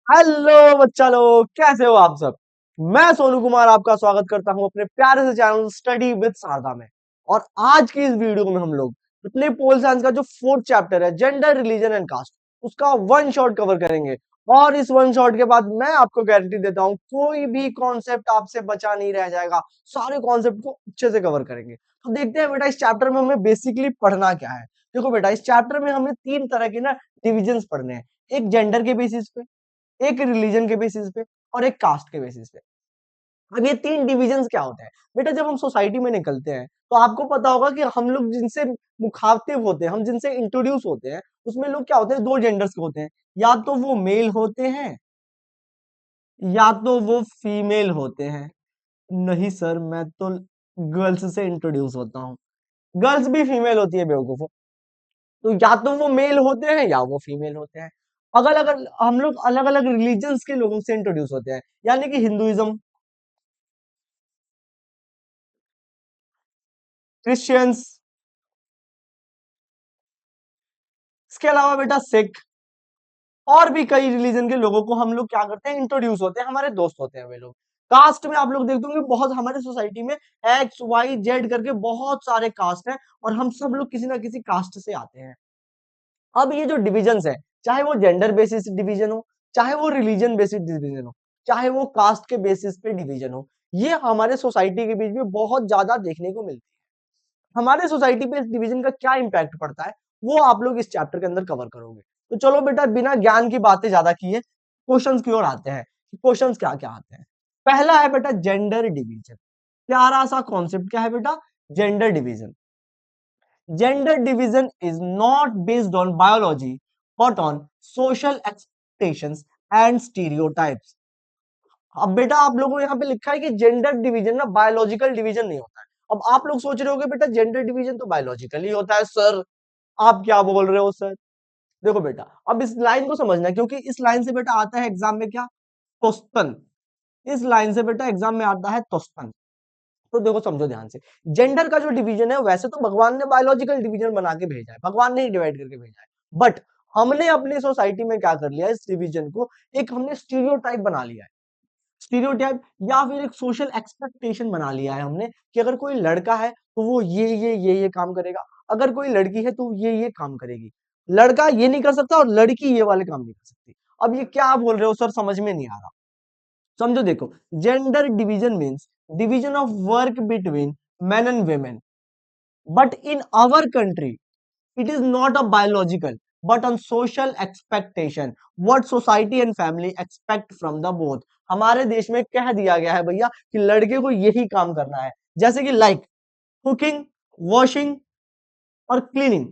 Hello बच्चा लोग, कैसे हो आप सब। मैं सोनू कुमार आपका स्वागत करता हूं अपने प्यारे से चैनल स्टडी विद शारदा में। और आज की इस वीडियो में हम लोग अपने पोल साइंस का जो फोर्थ चैप्टर है, जेंडर रिलीजन एंड कास्ट, उसका वन शॉट कवर करेंगे। और इस वन शॉट के बाद मैं आपको गारंटी देता हूं कोई भी कॉन्सेप्ट आपसे बचा नहीं रह जाएगा। सारे कॉन्सेप्ट को अच्छे से कवर करेंगे। तो देखते हैं बेटा इस चैप्टर में हमें बेसिकली पढ़ना क्या है। देखो बेटा, इस चैप्टर में हमें तीन तरह के ना डिविजन्स पढ़ने हैं। एक जेंडर के बेसिस पे, एक रिलीजन के बेसिस पे और एक कास्ट के बेसिस पे। अब ये तीन डिविजन्स क्या होते हैं बेटा, जब हम सोसाइटी में निकलते हैं तो आपको पता होगा कि हम लोग जिनसे मुखातिब होते हैं, हम जिनसे इंट्रोड्यूस होते हैं, उसमें लोग क्या होते हैं, दो जेंडर्स के होते हैं। या तो वो मेल होते हैं या तो वो फीमेल होते हैं। नहीं सर, मैं तो गर्ल्स से इंट्रोड्यूस होता हूँ। गर्ल्स भी फीमेल होती है बेवकूफो। तो या तो वो मेल होते हैं या वो फीमेल होते हैं। अगर अगर हम लोग अलग अलग रिलीजन्स के लोगों से इंट्रोड्यूस होते हैं, यानी कि हिंदुइज्म, क्रिश्चियंस, इसके अलावा बेटा सिख, और भी कई रिलीजन के लोगों को हम लोग क्या करते हैं, इंट्रोड्यूस होते हैं, हमारे दोस्त होते हैं वे लोग। कास्ट में आप लोग देखते होंगे बहुत हमारे सोसाइटी में एक्स वाई जेड करके बहुत सारे कास्ट हैं, और हम सब लोग किसी ना किसी कास्ट से आते हैं। अब ये जो डिविजन्स है, चाहे वो जेंडर बेसिस डिवीजन हो, चाहे वो रिलीजन बेसिस डिवीजन हो, चाहे वो कास्ट के बेसिस पे डिवीजन हो, ये हमारे सोसाइटी के बीच में बहुत ज्यादा देखने को मिलती है। हमारे सोसाइटी पे इस डिवीजन का क्या इंपैक्ट पड़ता है, वो आप लोग इस चैप्टर के अंदर कवर करोगे। तो चलो बेटा, बिना ज्ञान की बातें ज्यादा किए क्वेश्चंस की ओर आते हैं कि क्वेश्चंस क्या क्या आते हैं। पहला है बेटा जेंडर डिवीजन। प्यारा सा कॉन्सेप्ट क्या है बेटा, gender division. Gender division is not based on biology but on social expectations and stereotypes. अब बेटा आप लोगों को यहाँ पे लिखा है कि जेंडर डिवीजन ना बायोलॉजिकल डिवीजन नहीं होता है। अब आप लोग सोच रहे होगे बेटा जेंडर डिवीजन तो बायोलॉजिकल ही होता है सर, आप क्या बोल रहे हो सर। देखो बेटा, अब इस लाइन को समझना है, क्योंकि इस लाइन से बेटा आता है एग्जाम में क्या, क्वेश्चन। इस लाइन से बेटा एग्जाम में आता है क्वेश्चन। तो देखो समझो ध्यान से, जेंडर का जो डिवीजन है वैसे तो भगवान ने बायोलॉजिकल डिवीजन बना के भेजा है, भगवान ने ही डिवाइड करके भेजा है। बट हमने अपनी सोसाइटी में क्या कर लिया है, इस डिवीजन को एक हमने स्टीरियोटाइप बना लिया है। स्टीरियोटाइप या फिर एक सोशल एक्सपेक्टेशन बना लिया है हमने, कि अगर कोई लड़का है तो वो ये काम करेगा, अगर कोई लड़की है तो ये काम करेगी। लड़का ये नहीं कर सकता और लड़की ये वाले काम नहीं कर सकती। अब ये क्या बोल रहे हो सर, समझ में नहीं आ रहा। समझो देखो, gender division means division of work between men and women, but in our country it is not a biological but on social expectation, what society and family expect from the both। हमारे देश में कह दिया गया है भैया कि लड़के को यही काम करना है, जैसे कि लाइक कुकिंग, वॉशिंग और क्लीनिंग,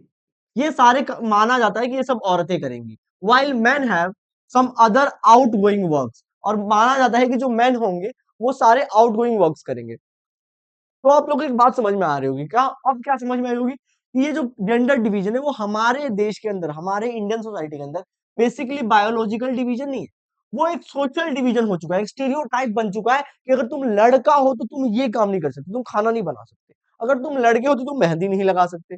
ये सारे माना जाता है कि ये सब औरतें करेंगी। while men have some other outgoing works, और माना जाता है कि जो मैन होंगे वो सारे आउटगोइंग वर्क्स करेंगे। तो आप लोग को एक बात समझ में आ रही होगी क्या, अब क्या समझ में आई होगी कि ये जो जेंडर डिवीजन है वो हमारे देश के अंदर, हमारे इंडियन सोसाइटी के अंदर बेसिकली बायोलॉजिकल डिवीजन नहीं है, वो एक सोशल डिवीजन हो चुका है, एक स्टीरियोटाइप बन चुका है कि अगर तुम लड़का हो तो तुम ये काम नहीं कर सकते, तुम खाना नहीं बना सकते। अगर तुम लड़के हो तो तुम मेहंदी नहीं लगा सकते।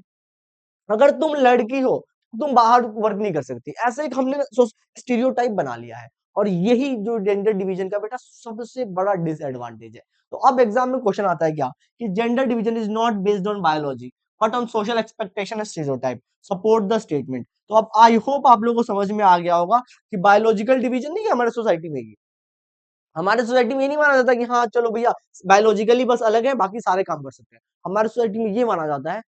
अगर तुम लड़की हो तो तुम बाहर वर्क नहीं कर सकती। ऐसे एक हमने स्टीरियोटाइप बना लिया है, और यही जो जेंडर डिवीजन का बेटा सबसे बड़ा डिसएडवांटेज है। तो अब एग्जाम में क्वेश्चन आता है क्या, कि gender division is not based on biology but on social expectation and stereotype, support the statement. तो अब आई होप आप लोगों को समझ में आ गया होगा कि बायोलॉजिकल डिवीजन नहीं है हमारे सोसाइटी में ये। हमारे सोसाइटी में ये नहीं माना जाता कि हाँ चलो भैया बायोलॉजिकली बस अलग है, बाकी सारे काम कर सकते हैं। हमारे सोसाइटी में ये माना जाता है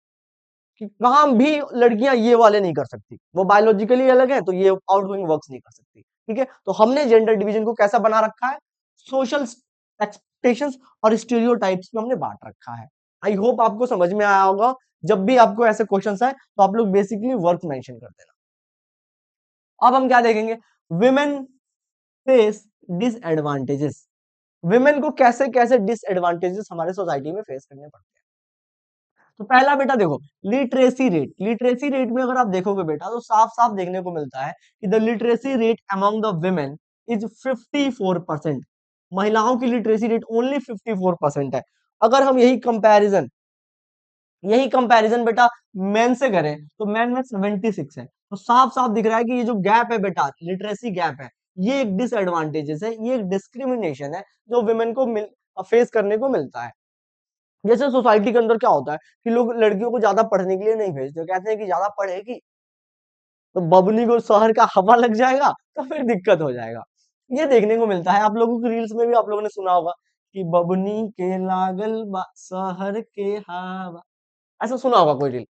कि काम भी लड़कियां ये वाले नहीं कर सकती, वो बायोलॉजिकली अलग है तो ये आउटगोइंग वर्क्स नहीं कर सकती। ठीक है, तो हमने जेंडर डिवीजन को कैसा बना रखा है, सोशल एक्सपेक्टेशंस और स्टीरियोटाइप्स में हमने बांट रखा है। आई होप आपको समझ में आया होगा। जब भी आपको ऐसे क्वेश्चंस आए तो आप लोग बेसिकली वर्क मेंशन कर देना। अब हम क्या देखेंगे, विमेन फेस डिसएडवांटेजेस। विमेन को कैसे कैसे डिसएडवांटेजेस हमारे सोसाइटी में फेस करने पड़ते हैं। तो पहला बेटा देखो, लिटरेसी रेट। लिटरेसी रेट में अगर आप देखोगे बेटा तो साफ साफ देखने को मिलता है कि the literacy rate among the women is 54%। महिलाओं की लिटरेसी रेट ओनली 54% है। अगर हम यही कंपैरिजन बेटा मेन से करें तो मेन में 76 है। तो साफ साफ दिख रहा है कि ये जो गैप है बेटा, लिटरेसी गैप है, ये एक डिसएडवांटेजेस है, ये एक डिस्क्रिमिनेशन है जो वुमेन को फेस करने को मिलता है। जैसे सोसाइटी के अंदर क्या होता है कि लोग लड़कियों को ज्यादा पढ़ने के लिए नहीं भेजते, कहते हैं कि ज्यादा पढ़ेगी तो बबनी को शहर का हवा लग जाएगा तो फिर दिक्कत हो जाएगा। ये देखने को मिलता है, आप लोगों की रील्स में भी आप लोगों ने सुना होगा कि बबनी के लागल बा शहर के हवा, ऐसा सुना होगा कोई रील।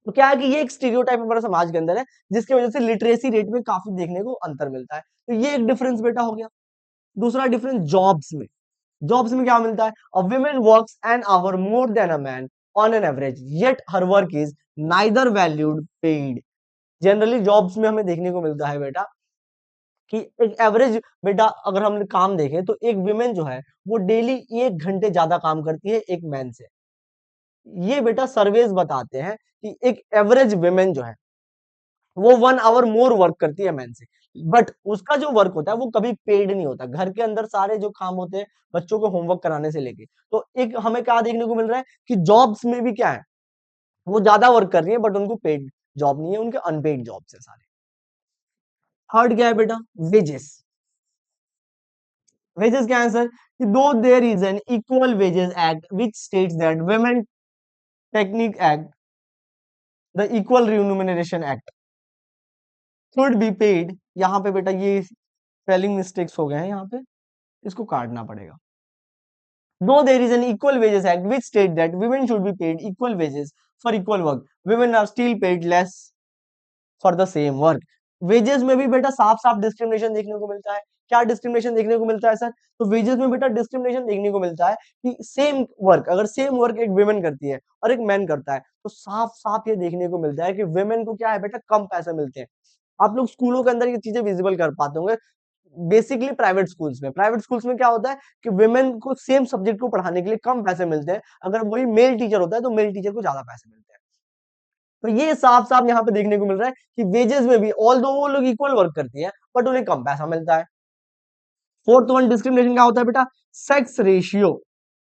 तो क्या है कि ये एक स्टीरियोटाइप हमारे समाज के अंदर है, जिसकी वजह से लिटरेसी रेट में काफी देखने को अंतर मिलता है। तो ये एक डिफरेंस बेटा हो गया। दूसरा डिफरेंस जॉब्स में, जॉब्स में क्या मिलता है, a woman works an hour more than a man on an average yet her work is neither valued paid. Generally jobs में हमें देखने को मिलता है बेटा कि एक एवरेज, बेटा अगर हम काम देखें तो एक विमेन जो है वो डेली 1 घंटे ज्यादा काम करती है एक मैन से। ये बेटा सर्वेज बताते हैं कि एक एवरेज विमेन जो है वो 1 आवर मोर वर्क करती है मैन से, बट उसका जो वर्क होता है वो कभी पेड नहीं होता। घर के अंदर सारे जो काम होते हैं बच्चों को होमवर्क कराने से लेके, तो एक हमें क्या देखने को मिल रहा है कि जॉब्स में भी क्या है, वो ज्यादा वर्क कर रही है बट उनको पेड जॉब नहीं है, उनके अनपेड जॉब्स है सारे। थर्ड क्या है बेटा, वेजेस। वेजेस क्या है सर, कि though there is an equal wages act which states that women technique act the equal remuneration act should be paid. यहाँ पे बेटा ये स्पेलिंग मिस्टेक्स हो गए हैं, यहाँ पे इसको काटना पड़ेगा। Though there is an equal wages act which state that women should be paid equal wages for equal work, women are still paid less for the same work. Wages में भी बेटा साफ साफ डिस्क्रिमिनेशन देखने को मिलता है। क्या डिस्क्रिमिनेशन देखने को मिलता है सर, तो वेजेस में बेटा डिस्क्रिमिनेशन देखने को मिलता है कि सेम वर्क, अगर सेम वर्क एक वुमेन करती है और एक मैन करता है तो साफ साफ ये देखने को मिलता है कि वुमेन को क्या है बेटा कम पैसे मिलते हैं। आप लोग स्कूलों के अंदर ये चीजें विजिबल कर पाते होंगे। बेसिकली प्राइवेट स्कूल्स में क्या होता है कि वुमेन को सेम सब्जेक्ट को पढ़ाने के लिए कम पैसे मिलते हैं, अगर वही मेल टीचर होता है तो मेल टीचर को ज्यादा पैसे मिलते हैं। तो ये साफ साफ यहाँ पे देखने को मिल रहा है कि वेजेस में भी ऑल दो वो लोग इक्वल वर्क करती है बट उन्हें कम पैसा मिलता है। फोर्थ वन डिस्क्रिमिनेशन क्या होता है बेटा, sex ratio.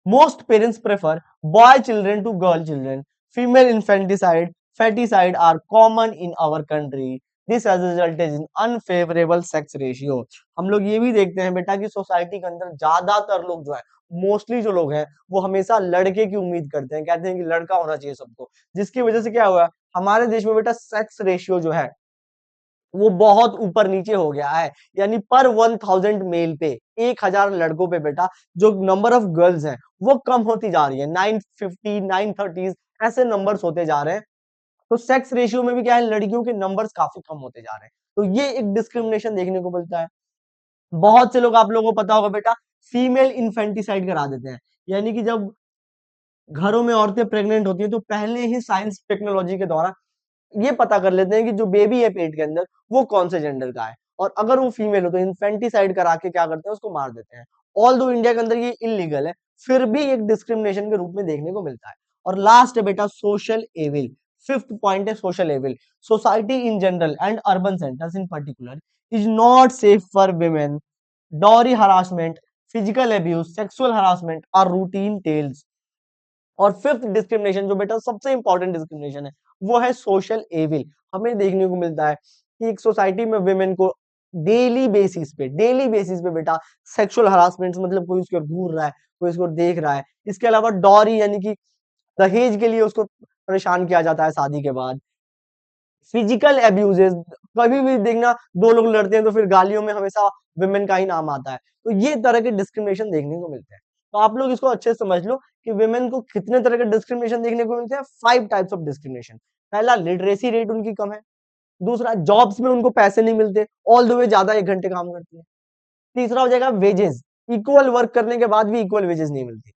Most parents prefer boy children to girl children, female infanticide foeticide are common in our country, this has resulted in unfavourable sex ratio. हम लोग ये भी देखते हैं बेटा कि सोसाइटी के अंदर ज्यादातर लोग जो है, मोस्टली जो लोग हैं वो हमेशा लड़के की उम्मीद करते हैं, कहते हैं कि लड़का होना चाहिए सबको, जिसकी वजह से क्या हुआ हमारे देश में बेटा सेक्स रेशियो जो है वो बहुत ऊपर नीचे हो गया है। यानी पर 1000 मेल पे, 1000 लड़कों पे बेटा जो नंबर ऑफ गर्ल्स हैं वो कम होती जा रही है, 950 930 ऐसे नंबर्स होते जा रहे हैं। तो सेक्स रेशियो में भी क्या है, लड़कियों के नंबर्स काफी कम होते जा रहे हैं। तो ये एक डिस्क्रिमिनेशन देखने को मिलता है। बहुत से लोग, आप लोगों को पता होगा बेटा, फीमेल इन्फेंटिसाइड करा देते हैं। यानी कि जब घरों में औरतें प्रेग्नेंट होती हैं तो पहले ही साइंस टेक्नोलॉजी के द्वारा ये पता कर लेते हैं कि जो बेबी है पेट के अंदर वो कौन से जेंडर का है, और अगर वो फीमेल हो तो इन्फेंटिसाइड करा के क्या करते हैं, उसको मार देते हैं। ऑल दो इंडिया के अंदर ये इलीगल है, फिर भी एक डिस्क्रिमिनेशन के रूप में देखने को मिलता है। और लास्ट है बेटा सोशल एविल। फिफ्थ पॉइंट है social evil. Society in general and urban centres in particular is not safe for women, dowry harassment, physical abuse, sexual harassment are routine tales. और फिफ्थ डिस्क्रिमिनेशन जो बेटा सबसे important discrimination है वो है social evil. हमें देखने को मिलता है कि एक सोसाइटी में वुमेन को डेली बेसिस पे बेटा सेक्सुअल हरासमेंट, मतलब कोई उसके ओर घूर रहा है, कोई उसको देख रहा है। इसके अलावा डॉरी यानी कि दहेज के लिए उसको परेशान किया जाता है शादी के बाद। फिजिकल एब्यूजेस, कभी भी देखना दो लोग लड़ते हैं तो फिर गालियों में हमेशा वुमेन का ही नाम आता है। तो ये तरह के डिस्क्रिमिनेशन देखने को मिलते हैं। तो आप लोग इसको अच्छे से समझ लो कि वुमेन को कितने तरह के डिस्क्रिमिनेशन देखने को मिलते हैं, 5 टाइप्स ऑफ डिस्क्रिमिनेशन। पहला, लिटरेसी रेट उनकी कम है। दूसरा, जॉब्स में उनको पैसे नहीं मिलते, ऑल द वे ज्यादा 1 घंटे काम करती है। तीसरा हो जाएगा वेजेस, इक्वल वर्क करने के बाद भी इक्वल वेजेस नहीं मिलती।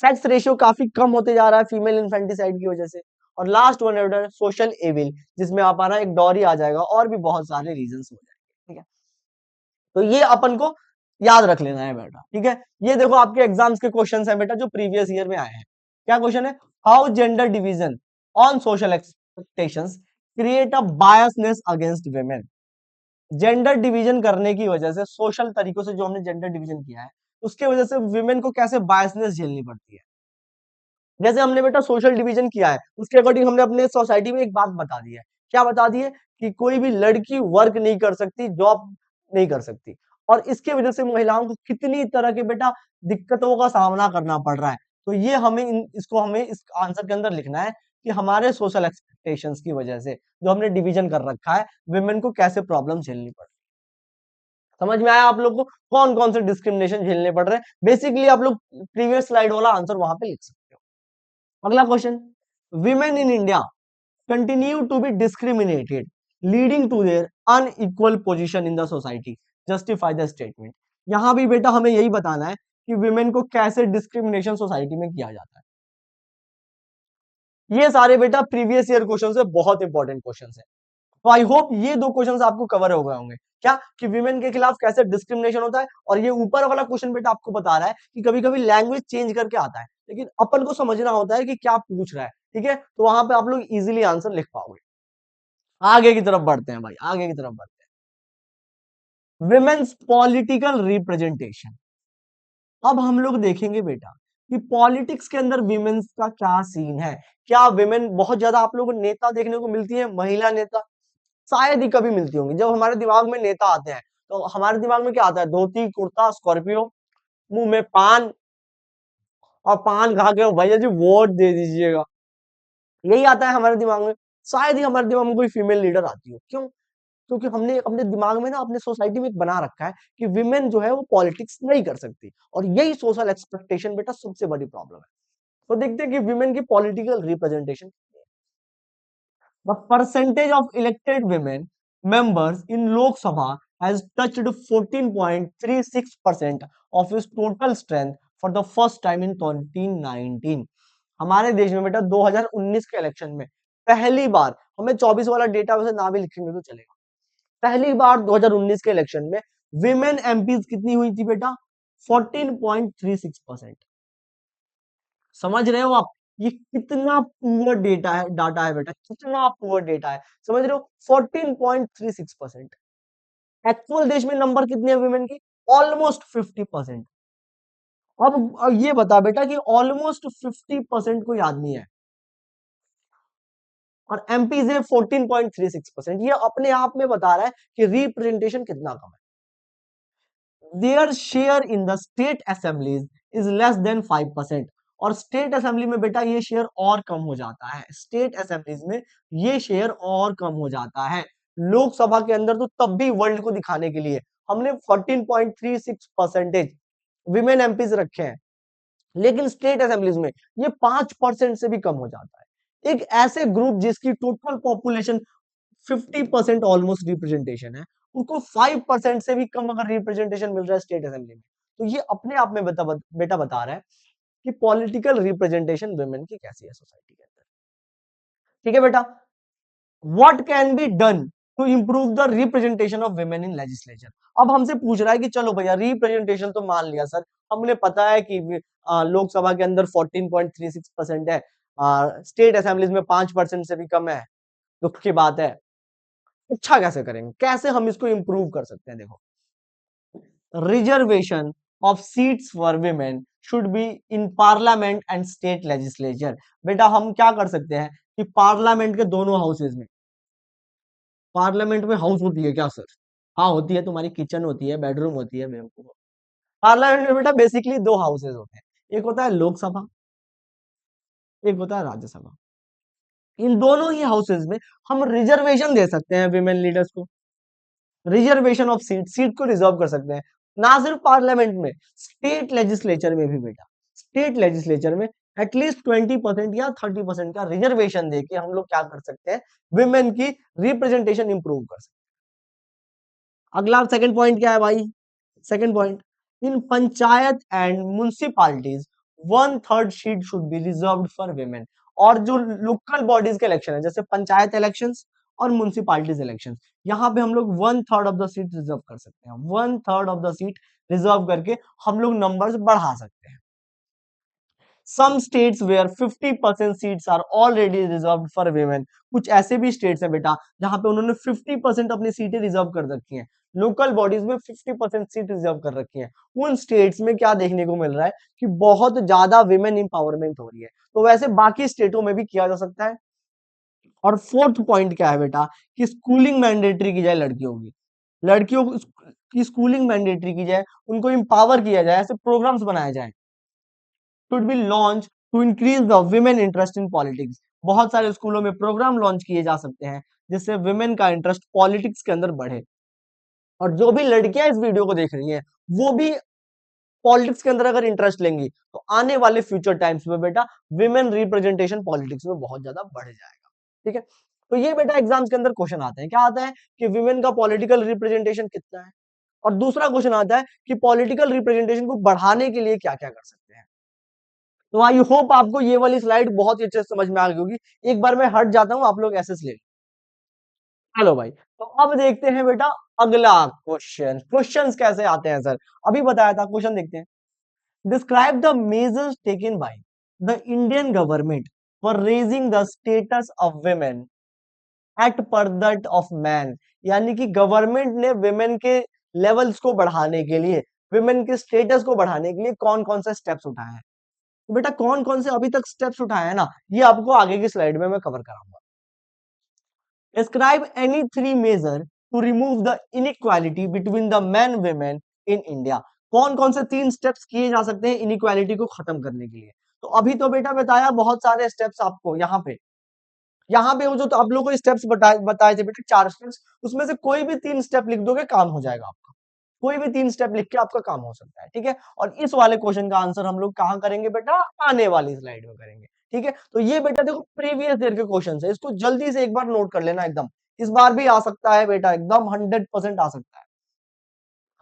सेक्स रेशियो काफी कम होते जा रहा है फीमेल इन्फेंटिसाइड की वजह से। और लास्ट वन है सोशल एविल, जिसमें आप आना एक डॉरी आ जाएगा और भी बहुत सारे रीजंस हो जाएंगे। ठीक है, तो ये अपन को याद रख लेना है बेटा। ठीक है, ये देखो आपके एग्जाम्स के क्वेश्चंस हैं बेटा जो प्रीवियस ईयर में आए हैं। क्या क्वेश्चन है, how gender division on social expectations create a biasness against women। Gender division करने की वजह से, सोशल तरीकों से जो हमने जेंडर डिवीजन किया है उसके वजह से वुमेन को कैसे बायसनेस झेलनी पड़ती है। जैसे हमने बेटा सोशल डिवीजन किया है उसके अकॉर्डिंग हमने अपने सोसाइटी में एक बात बता दी है। क्या बता दी है, कि कोई भी लड़की वर्क नहीं कर सकती, जॉब नहीं कर सकती। और इसके वजह से महिलाओं को कितनी तरह के बेटा दिक्कतों का सामना करना पड़ रहा है। तो ये हमें इसको हमें इस आंसर के अंदर लिखना है कि हमारे सोशल एक्सपेक्टेशंस की वजह से जो हमने डिवीजन कर रखा है, विमेन को कैसे प्रॉब्लम झेलनी पड़। समझ में आया आप लोग को कौन कौन से डिस्क्रिमिनेशन झेलने पड़ रहे हैं? बेसिकली आप लोग प्रीवियस स्लाइड वाला आंसर वहां पे लिख सकते हो। अगला question, women in India continue to be discriminated leading to their unequal position in the society, justify the statement। यहां भी बेटा हमें यही बताना है कि विमेन को कैसे डिस्क्रिमिनेशन सोसाइटी में किया जाता है। ये सारे बेटा प्रीवियस ईयर क्वेश्चन है, बहुत इंपॉर्टेंट क्वेश्चन है। तो आई होप ये दो क्वेश्चन आपको कवर हो गए होंगे, क्या कि विमेन के खिलाफ कैसे डिस्क्रिमिनेशन होता है। और ये ऊपर वाला क्वेश्चन बेटा आपको बता रहा है कि कभी कभी लैंग्वेज चेंज करके आता है, लेकिन अपन को समझना होता है कि क्या पूछ रहा है। ठीक है, तो वहां पे आप लोग इजीली आंसर लिख पाओगे। आगे की तरफ बढ़ते हैं भाई, आगे की तरफ बढ़ते हैं। Women's political representation. अब हम लोग देखेंगे बेटा कि पॉलिटिक्स के अंदर विमेन्स का क्या सीन है। क्या विमेन बहुत ज्यादा आप लोगों को नेता देखने को मिलती है, महिला नेता? शायद ही कभी मिलती होंगी। जब हमारे दिमाग में नेता आते हैं तो हमारे दिमाग में क्या आता है? धोती कुर्ता स्कॉर्पियो, मुंह में पान, और पान खा के भैया जी वोट दे दीजिएगा, यही आता है हमारे दिमाग में। शायद ही हमारे दिमाग में कोई फीमेल लीडर आती हो। क्यों? क्योंकि हमने अपने दिमाग में ना अपने सोसाइटी में एक बना रखा है कि विमेन जो है वो पॉलिटिक्स नहीं कर सकती, और यही सोशल एक्सपेक्टेशन बेटा सबसे बड़ी प्रॉब्लम है। तो देखते हैं कि विमेन की political representation. The percentage of elected women members in Lok Sabha has touched 14.36% of its total strength for the first time in 2019। हमारे देश में बेटा 2019 के इलेक्शन में पहली बार, हमें 24 वाला डेटा वैसे ना भी लिखेंगे तो चलेगा, पहली बार 2019 के इलेक्शन में विमेन एमपीज कितनी हुई थी बेटा? 14.36%। समझ रहे हो आप? ये कितना पुअर डाटा है बेटा, कितना पुअर डेटा है। समझ रहे हो? 14.36%। एक्चुअल देश में नंबर कितने है विमेन की? ऑलमोस्ट 50%। अब ये बता बेटा कि ऑलमोस्ट 50% कोई आदमी है और एमपी से 14.36%। ये अपने आप में बता रहा है कि रिप्रेजेंटेशन कितना कम है। Their share in the state assemblies is less than 5%। और स्टेट असेंबली में बेटा ये शेयर और कम हो जाता है, स्टेट असेंबलीज में ये शेयर और कम हो जाता है। लोकसभा के अंदर तो तब भी वर्ल्ड को दिखाने के लिए हमने 14.36% विमेन एमपीज रखे हैं, लेकिन स्टेट असेंबलीज में ये 5% से भी कम हो जाता है। एक ऐसे ग्रुप जिसकी टोटल पॉपुलेशन 50% ऑलमोस्ट रिप्रेजेंटेशन है, उनको 5% से भी कम अगर रिप्रेजेंटेशन मिल रहा है स्टेट असेंबली में, तो ये अपने आप में बेटा बता रहा है कि पॉलिटिकल रिप्रेजेंटेशन वुमेन की कैसी है सोसाइटी के अंदर। ठीक है बेटा, what can be done to improve the representation of women in legislature. अब हमसे पूछ रहा है कि चलो भैया रिप्रेजेंटेशन तो मान लिया सर, हमने पता है कि लोकसभा के अंदर 14.36% है, स्टेट असेंबलीज में 5% से भी कम है, दुख की बात है। अच्छा कैसे करेंगे, कैसे हम इसको इंप्रूव कर सकते हैं? देखो, reservation of seats for women should be in parliament and state legislature. बेटा हम क्या कर सकते हैं कि पार्लियामेंट के दोनों हाउसेज में, पार्लियामेंट में हाउस होती है क्या सर? हाँ होती है, तुम्हारी किचन होती है, बेडरूम होती है बेवकूफ। पार्लियामेंट में बेटा बेसिकली दो हाउसेज होते हैं, एक होता है लोकसभा, एक होता है राज्यसभा। इन दोनों ही हाउसेज में हम रिजर्वेशन दे सकते हैं विमेन लीडर्स को, रिजर्वेशन ऑफ सीट, सीट को रिजर्व कर सकते हैं। ना सिर्फ पार्लियामेंट में, स्टेट लेजिस्लेचर में भी बेटा, स्टेट लेजिस्लेचर में एटलीस्ट 20% या 30% का रिजर्वेशन देके हम लोग क्या कर सकते हैं? विमेन की रिप्रेजेंटेशन इंप्रूव कर सकते हैं। अगला सेकंड पॉइंट क्या है भाई? Second point, in panchayat and municipalities 1/3 seat should be reserved for women. और जो लोकल बॉडीज के इलेक्शन है, जैसे पंचायत इलेक्शंस और म्युनिसिपालिटीज इलेक्शंस, यहाँ पे हम लोग 1/3 ऑफ द सीट रिजर्व कर सकते हैं। 1/3 ऑफ द सीट रिजर्व करके हम लोग नंबर्स बढ़ा सकते हैं। Some states where 50% seats are already reserved for women. कुछ ऐसे भी स्टेट्स हैं बेटा जहां पे उन्होंने 50% अपनी सीटें रिजर्व कर रखी हैं, लोकल बॉडीज में 50% सीट रिजर्व कर रखी हैं। उन स्टेट्स में क्या देखने को मिल रहा है कि बहुत ज्यादा विमेन इंपावरमेंट हो रही है। तो वैसे बाकी स्टेटों में भी किया जा सकता है। और फोर्थ पॉइंट क्या है बेटा कि स्कूलिंग मैंडेटरी की जाए लड़कियों की, लड़कियों को की स्कूलिंग मैंडेटरी की जाए, उनको एम्पावर किया जाए, ऐसे प्रोग्राम्स बनाए जाए। Should be launch to increase the women interest in politics. बहुत सारे स्कूलों में प्रोग्राम लॉन्च किए जा सकते हैं जिससे विमेन का इंटरेस्ट पॉलिटिक्स के अंदर बढ़े। और जो भी लड़कियां इस वीडियो को देख रही हैं वो भी पॉलिटिक्स के अंदर अगर इंटरेस्ट लेंगी तो आने वाले फ्यूचर टाइम्स में बेटा विमेन रिप्रेजेंटेशन पॉलिटिक्स में बहुत ज्यादा बढ़ जाएगा। ठीक है, तो ये बेटा एग्जाम्स के अंदर क्वेश्चन आते हैं, क्या आता है कि विमेन का पॉलिटिकल रिप्रेजेंटेशन कितना है, और दूसरा क्वेश्चन आता है कि पॉलिटिकल रिप्रेजेंटेशन को बढ़ाने के लिए क्या क्या कर सकते हैं। तो आई होप आपको ये वाली स्लाइड बहुत ही अच्छे से समझ में आ गई होगी। एक बार मैं हट जाता हूं, आप लोग ऐसे ले। हेलो भाई, तो अब देखते हैं बेटा अगला क्वेश्चन। क्वेश्चंस कैसे आते हैं सर, अभी बताया था, क्वेश्चन देखते हैं। Describe the measures taken by the Indian government for raising the status of women at पर्दट ऑफ मैन। यानी कि गवर्नमेंट ने विमेन के लेवल्स को बढ़ाने के लिए, विमेन के स्टेटस को बढ़ाने के लिए कौन कौन से स्टेप्स उठाए हैं। तो बेटा कौन कौन से अभी तक स्टेप्स उठाए हैं ना, ये आपको आगे की स्लाइड में मैं कवर कराऊंगा। Describe any three major to remove the inequality between the men women in India. कौन कौन से तीन स्टेप्स किए जा सकते हैं इनइक्वालिटी को खत्म करने के लिए। तो अभी तो बेटा बताया बहुत सारे स्टेप्स आपको, यहाँ पे वो जो तो आप लोगों को स्टेप्स बताए बताए थे बेटा, 4 स्टेप्स, उसमें से कोई भी 3 स्टेप लिख दोगे काम हो जाएगा आपका। कोई भी 3 स्टेप लिख के आपका काम हो सकता है। ठीक है, और इस वाले क्वेश्चन का आंसर हम लोग कहाँ करेंगे बेटा, आने वाली स्लाइड में करेंगे। ठीक है, तो ये बेटा देखो प्रीवियस ईयर के क्वेश्चन है, इसको जल्दी से एक बार नोट कर लेना एकदम। इस बार भी आ सकता है बेटा, एकदम 100% आ सकता है।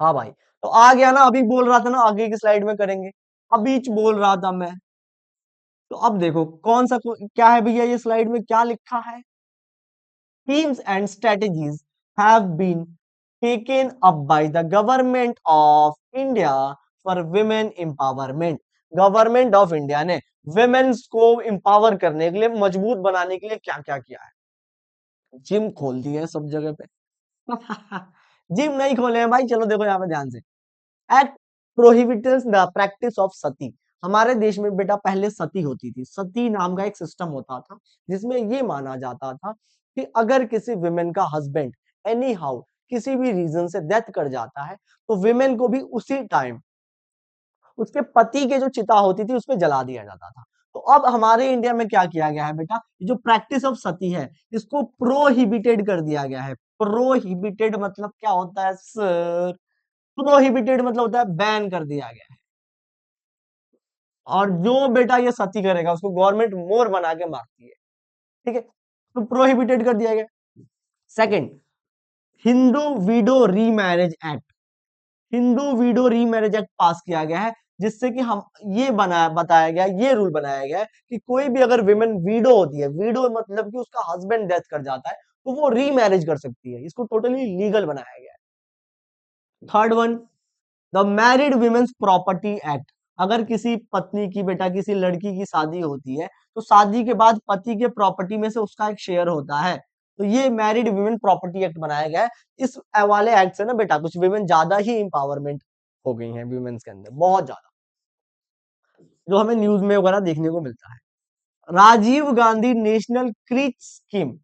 हाँ भाई, तो आ गया ना, अभी बोल रहा था ना आगे की स्लाइड में करेंगे, अभी बोल रहा था मैं। तो अब देखो कौन सा क्या है भैया, ये स्लाइड में क्या लिखा है। Schemes and strategies have been taken up by the government of India for women empowerment. Government of India ने women's को empower करने के लिए, मजबूत बनाने के लिए क्या क्या किया है। जिम खोल दिए हैं सब जगह पे। जिम नहीं खोले हैं भाई, चलो देखो यहाँ पे ध्यान से। Act prohibits the practice of sati. हमारे देश में बेटा पहले सती होती थी, सती नाम का एक सिस्टम होता था जिसमें ये माना जाता था कि अगर किसी विमेन का हस्बैंड एनी हाउ किसी भी रीजन से डेथ कर जाता है तो विमेन को भी उसी टाइम उसके पति के जो चिता होती थी उसमें जला दिया जाता था। तो अब हमारे इंडिया में क्या किया गया है बेटा, जो प्रैक्टिस ऑफ सती है इसको प्रोहिबिटेड कर दिया गया है। प्रोहिबिटेड मतलब क्या होता है सर, प्रोहिबिटेड मतलब होता है बैन कर दिया गया है। और जो बेटा ये सती करेगा उसको गवर्नमेंट मोर बना के मारती है। ठीक है, तो प्रोहिबिटेड कर दिया गया। Second, Hindu widow remarriage act. Hindu widow remarriage act पास किया गया है जिससे कि हम ये बनाया बताया गया, ये रूल बनाया गया है कि कोई भी अगर विमेन वीडो होती है, वीडो मतलब कि उसका हस्बैंड डेथ कर जाता है, तो वो रीमैरिज कर सकती है। इसको टोटली लीगल बनाया गया है। Third one, the married women's property act. अगर किसी पत्नी की बेटा किसी लड़की की शादी होती है तो शादी के बाद पति के प्रॉपर्टी में से उसका एक शेयर होता है, तो ये मैरिड वुमेन प्रॉपर्टी एक्ट बनाया गया है। इस वाले एक्ट से ना बेटा कुछ वुमेन ज्यादा ही इंपावरमेंट हो गई हैं वुमेन्स के अंदर, बहुत ज्यादा, जो हमें न्यूज में वगैरह देखने को मिलता है। राजीव गांधी नेशनल क्रिच स्कीम,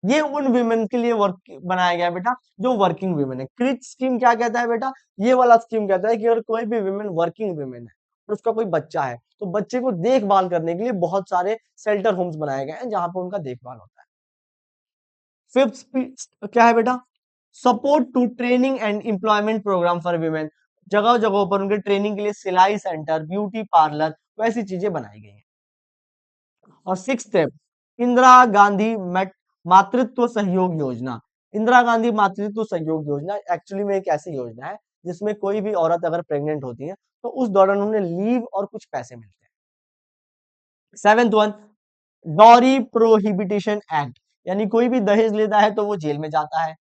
ये उन वुमेन के लिए वर्क बनाया गया है बेटा जो वर्किंग वुमेन है। क्रिच स्कीम क्या कहता है बेटा, ये वाला स्कीम कहता है कि अगर कोई भी वुमेन वर्किंग वुमेन है और उसका कोई बच्चा है तो बच्चे को देखभाल करने के लिए बहुत सारे शेल्टर होम्स बनाए गए हैं जहां पर उनका देखभाल होता है। फिफ्थ क्या है बेटा, support to training and employment programme for women. जगह जगहों पर उनके ट्रेनिंग के लिए सिलाई सेंटर, ब्यूटी पार्लर, वैसी चीजें बनाई गई हैं। और सिक्स स्टेप, इंदिरा गांधी मातृत्व सहयोग योजना। इंदिरा गांधी मातृत्व सहयोग योजना एक्चुअली में एक ऐसी योजना है जिसमें कोई भी औरत अगर प्रेग्नेंट होती है तो उस दौरान उन्हें लीव और कुछ पैसे मिलते हैं। Seventh one, dowry prohibition act, यानी कोई भी दहेज लेता है तो वो जेल में जाता है।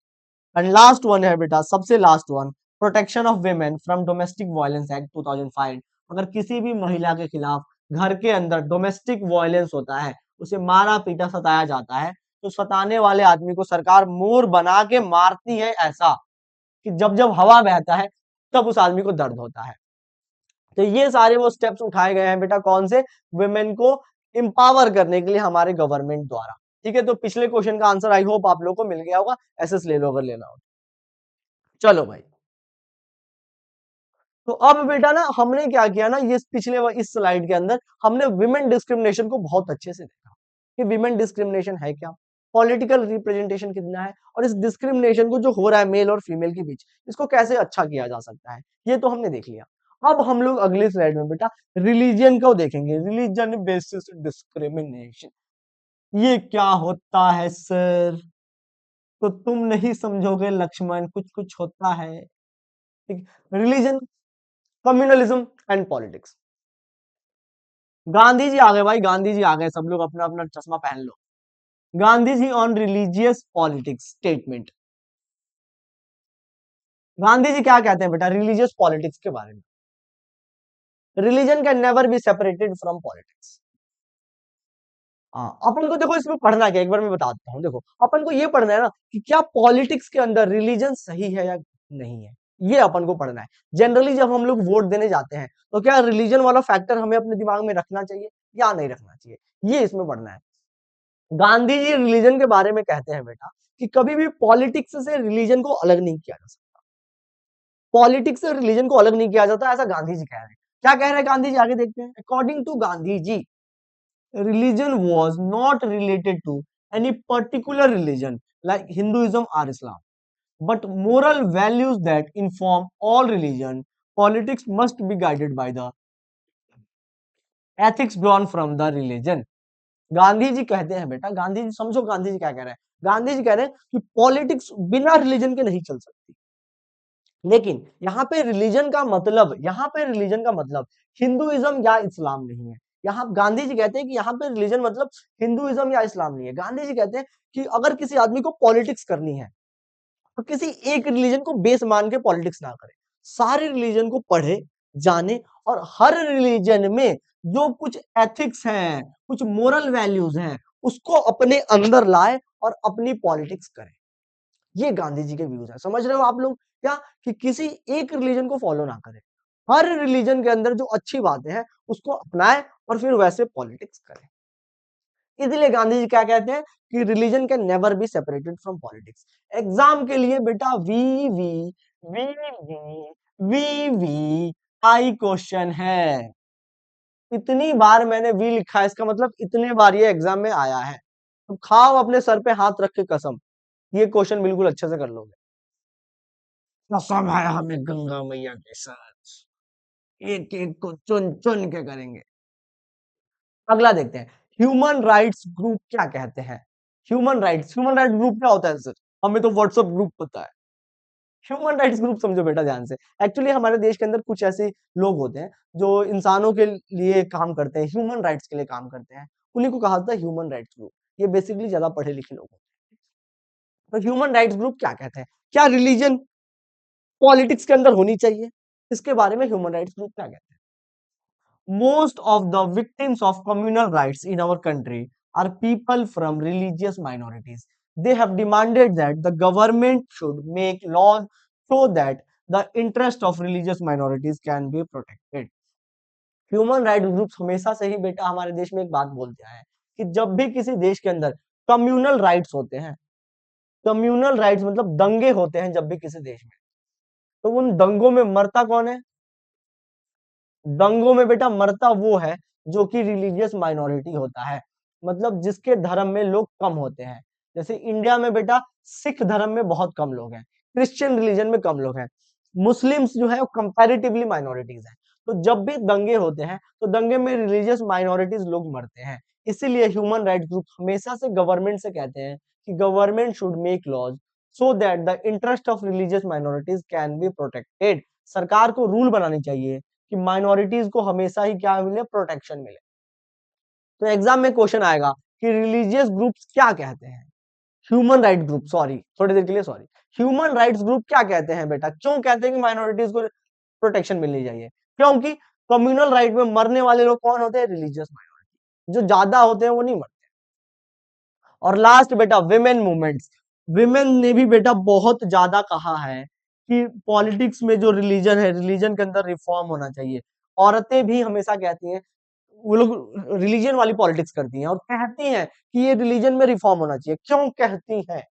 एंड लास्ट वन है बेटा, सबसे last one, protection of women from domestic violence act 2005। अगर किसी भी महिला के खिलाफ घर के अंदर डोमेस्टिक वायलेंस होता है, उसे मारा पीटा सताया जाता है, तो सताने वाले आदमी को सरकार मोर बना के मारती है, ऐसा कि जब जब हवा बहता है तब उस आदमी को दर्द होता है। तो ये सारे वो स्टेप्स उठाए गए हैं बेटा, कौन से, वुमेन को एम्पावर करने के लिए हमारे गवर्नमेंट द्वारा। ठीक है, तो पिछले क्वेश्चन का आंसर आई होप आप लोग को मिल गया होगा, एसएस ले लो अगर लेना हो। चलो भाई, तो अब बेटा ना हमने क्या किया ना, ये पिछले इस स्लाइड के अंदर हमने विमेन डिस्क्रिमिनेशन को बहुत अच्छे से देखा कि विमेन डिस्क्रिमिनेशन है क्या, पॉलिटिकल रिप्रेजेंटेशन कितना है, और इस डिस्क्रिमिनेशन को जो हो रहा है मेल और फीमेल के बीच, इसको कैसे अच्छा किया जा सकता है, ये तो हमने देख लिया। अब हम लोग अगली स्लाइड में बेटा रिलीजन को देखेंगे, रिलीजन बेसिस डिस्क्रिमिनेशन, ये क्या होता है सर, तो तुम नहीं समझोगे लक्ष्मण, कुछ कुछ होता है। ठीक, religion, communalism and politics. Gandhi ji आ गए भाई, गांधी जी आ गए, सब लोग अपना अपना चश्मा पहन लो। Gandhi ji on religious politics statement. Gandhi ji क्या कहते हैं बेटा रिलीजियस पॉलिटिक्स के बारे में? Religion can never be separated from politics. हाँ, अपन को देखो इसमें पढ़ना क्या है, एक बार मैं बताता हूँ। देखो अपन को ये पढ़ना है ना कि क्या पॉलिटिक्स के अंदर रिलीजन सही है या नहीं है, ये अपन को पढ़ना है। जनरली जब हम लोग वोट देने जाते हैं तो क्या रिलीजन वाला फैक्टर हमें अपने दिमाग में रखना चाहिए या नहीं रखना चाहिए, ये इसमें पढ़ना है। गांधी जी रिलीजन के बारे में कहते हैं बेटा कि कभी भी पॉलिटिक्स से रिलीजन को अलग नहीं किया जा सकता, पॉलिटिक्स से रिलीजन को अलग नहीं किया जाता, ऐसा गांधी जी कह रहे हैं। क्या कह रहे हैं गांधी जी, आगे देखते हैं। According to Gandhi ji, religion was not related to any particular religion like Hinduism or Islam, but moral values that inform all religion. Politics must be guided by the ethics drawn from the religion. Gandhi ji कहते हैं बेटा, गांधी जी समझो गांधी जी क्या कह रहे हैं। गांधी जी कह रहे हैं कि पॉलिटिक्स बिना रिलीजन के नहीं चल सकती, लेकिन यहाँ पे रिलीजन का मतलब, यहाँ पे रिलीजन का मतलब हिंदुइज्म या इस्लाम नहीं है। यहाँ गांधी जी कहते हैं कि यहाँ पे रिलीजन मतलब हिंदुइज्म या इस्लाम नहीं है। गांधी जी कहते हैं कि अगर किसी आदमी को पॉलिटिक्स करनी है तो किसी एक रिलीजन को बेस मान के पॉलिटिक्स ना करे, सारे रिलीजन को पढ़े, जाने, और हर रिलीजन में जो कुछ एथिक्स हैं, कुछ मोरल वैल्यूज हैं, उसको अपने अंदर लाए और अपनी पॉलिटिक्स करे। ये गांधी जी के व्यूज है, समझ रहे हो आप लोग क्या, कि किसी एक रिलीजन को फॉलो ना करें, हर रिलीजन के अंदर जो अच्छी बातें हैं उसको अपनाए और फिर वैसे पॉलिटिक्स करें। इसलिए गांधी जी क्या कहते हैं कि religion can never be separated from politics. Exam के लिए बेटा V V V V V I question है, इतनी बार मैंने वी लिखा है इसका मतलब इतने बार ये एग्जाम में आया है। तो खाओ अपने सर पे हाथ रख के कसम, ये क्वेश्चन बिल्कुल अच्छे से कर लोगे। कसम है हमें गंगा मैया के साथ, एक एक को चुन चुन के करेंगे। अगला देखते हैं, ह्यूमन राइट्स ग्रुप क्या कहते हैं। ह्यूमन राइट्स ग्रुप क्या होता है सर, हमें तो व्हाट्सएप ग्रुप पता है। ह्यूमन राइट्स ग्रुप समझो बेटा ध्यान से। एक्चुअली हमारे देश के अंदर कुछ ऐसे लोग होते हैं जो इंसानों के लिए काम करते हैं, ह्यूमन राइट्स के लिए काम करते हैं, उन्हीं को कहा जाता है ह्यूमन राइट्स ग्रुप। ये बेसिकली ज्यादा पढ़े लिखे लोग होते हैं। तो ह्यूमन राइट्स ग्रुप क्या कहते हैं, क्या रिलीजन पॉलिटिक्स के अंदर होनी चाहिए, इसके बारे में ह्यूमन राइट्स ग्रुप क्या कहते हैं। Most of the victims of communal rights in our country are people from religious minorities. They have demanded that the government should make laws so that the interest of religious minorities can be protected. Human right groups हमेशा से ही बेटा हमारे देश में एक बात बोलते हैं कि जब भी किसी देश के अंदर कम्युनल राइट्स होते हैं, कम्युनल राइट्स मतलब दंगे होते हैं जब भी किसी देश में, तो उन दंगों में मरता कौन है, दंगों में बेटा मरता वो है जो कि रिलीजियस माइनॉरिटी होता है, मतलब जिसके धर्म में लोग कम होते हैं। जैसे इंडिया में बेटा सिख धर्म में बहुत कम लोग हैं, क्रिश्चियन रिलीजन में कम लोग हैं, मुस्लिम्स जो है वो कंपैरेटिवली माइनॉरिटीज हैं। तो जब भी दंगे होते हैं तो दंगे में रिलीजियस माइनॉरिटीज लोग मरते हैं। इसीलिए ह्यूमन राइट्स ग्रुप हमेशा से गवर्नमेंट से कहते हैं कि government should make laws so that the interest of religious minorities can be protected. सरकार को रूल बनानी चाहिए कि माइनॉरिटीज को हमेशा ही क्या मिले, प्रोटेक्शन मिले। तो एग्जाम में क्वेश्चन आएगा कि रिलीजियस ग्रुप्स क्या कहते हैं, ह्यूमन राइट ग्रुप, सॉरी थोड़ी देर के लिए सॉरी, ह्यूमन राइट्स ग्रुप क्या कहते हैं बेटा, क्यों कहते हैं कि माइनॉरिटीज को प्रोटेक्शन मिलनी चाहिए, क्योंकि कम्युनल राइट में मरने वाले लोग कौन होते हैं, रिलीजियस माइनॉरिटी, जो ज्यादा होते हैं वो नहीं मरते। और लास्ट बेटा विमेन मूवमेंट्स, विमेन ने भी बेटा बहुत ज्यादा कहा है कि पॉलिटिक्स में जो रिलीजन है, रिलीजन के अंदर रिफॉर्म होना चाहिए। औरतें भी हमेशा कहती हैं, वो लोग रिलीजन वाली पॉलिटिक्स करती हैं और कहती हैं कि ये रिलीजन में रिफॉर्म होना चाहिए। क्यों कहती हैं,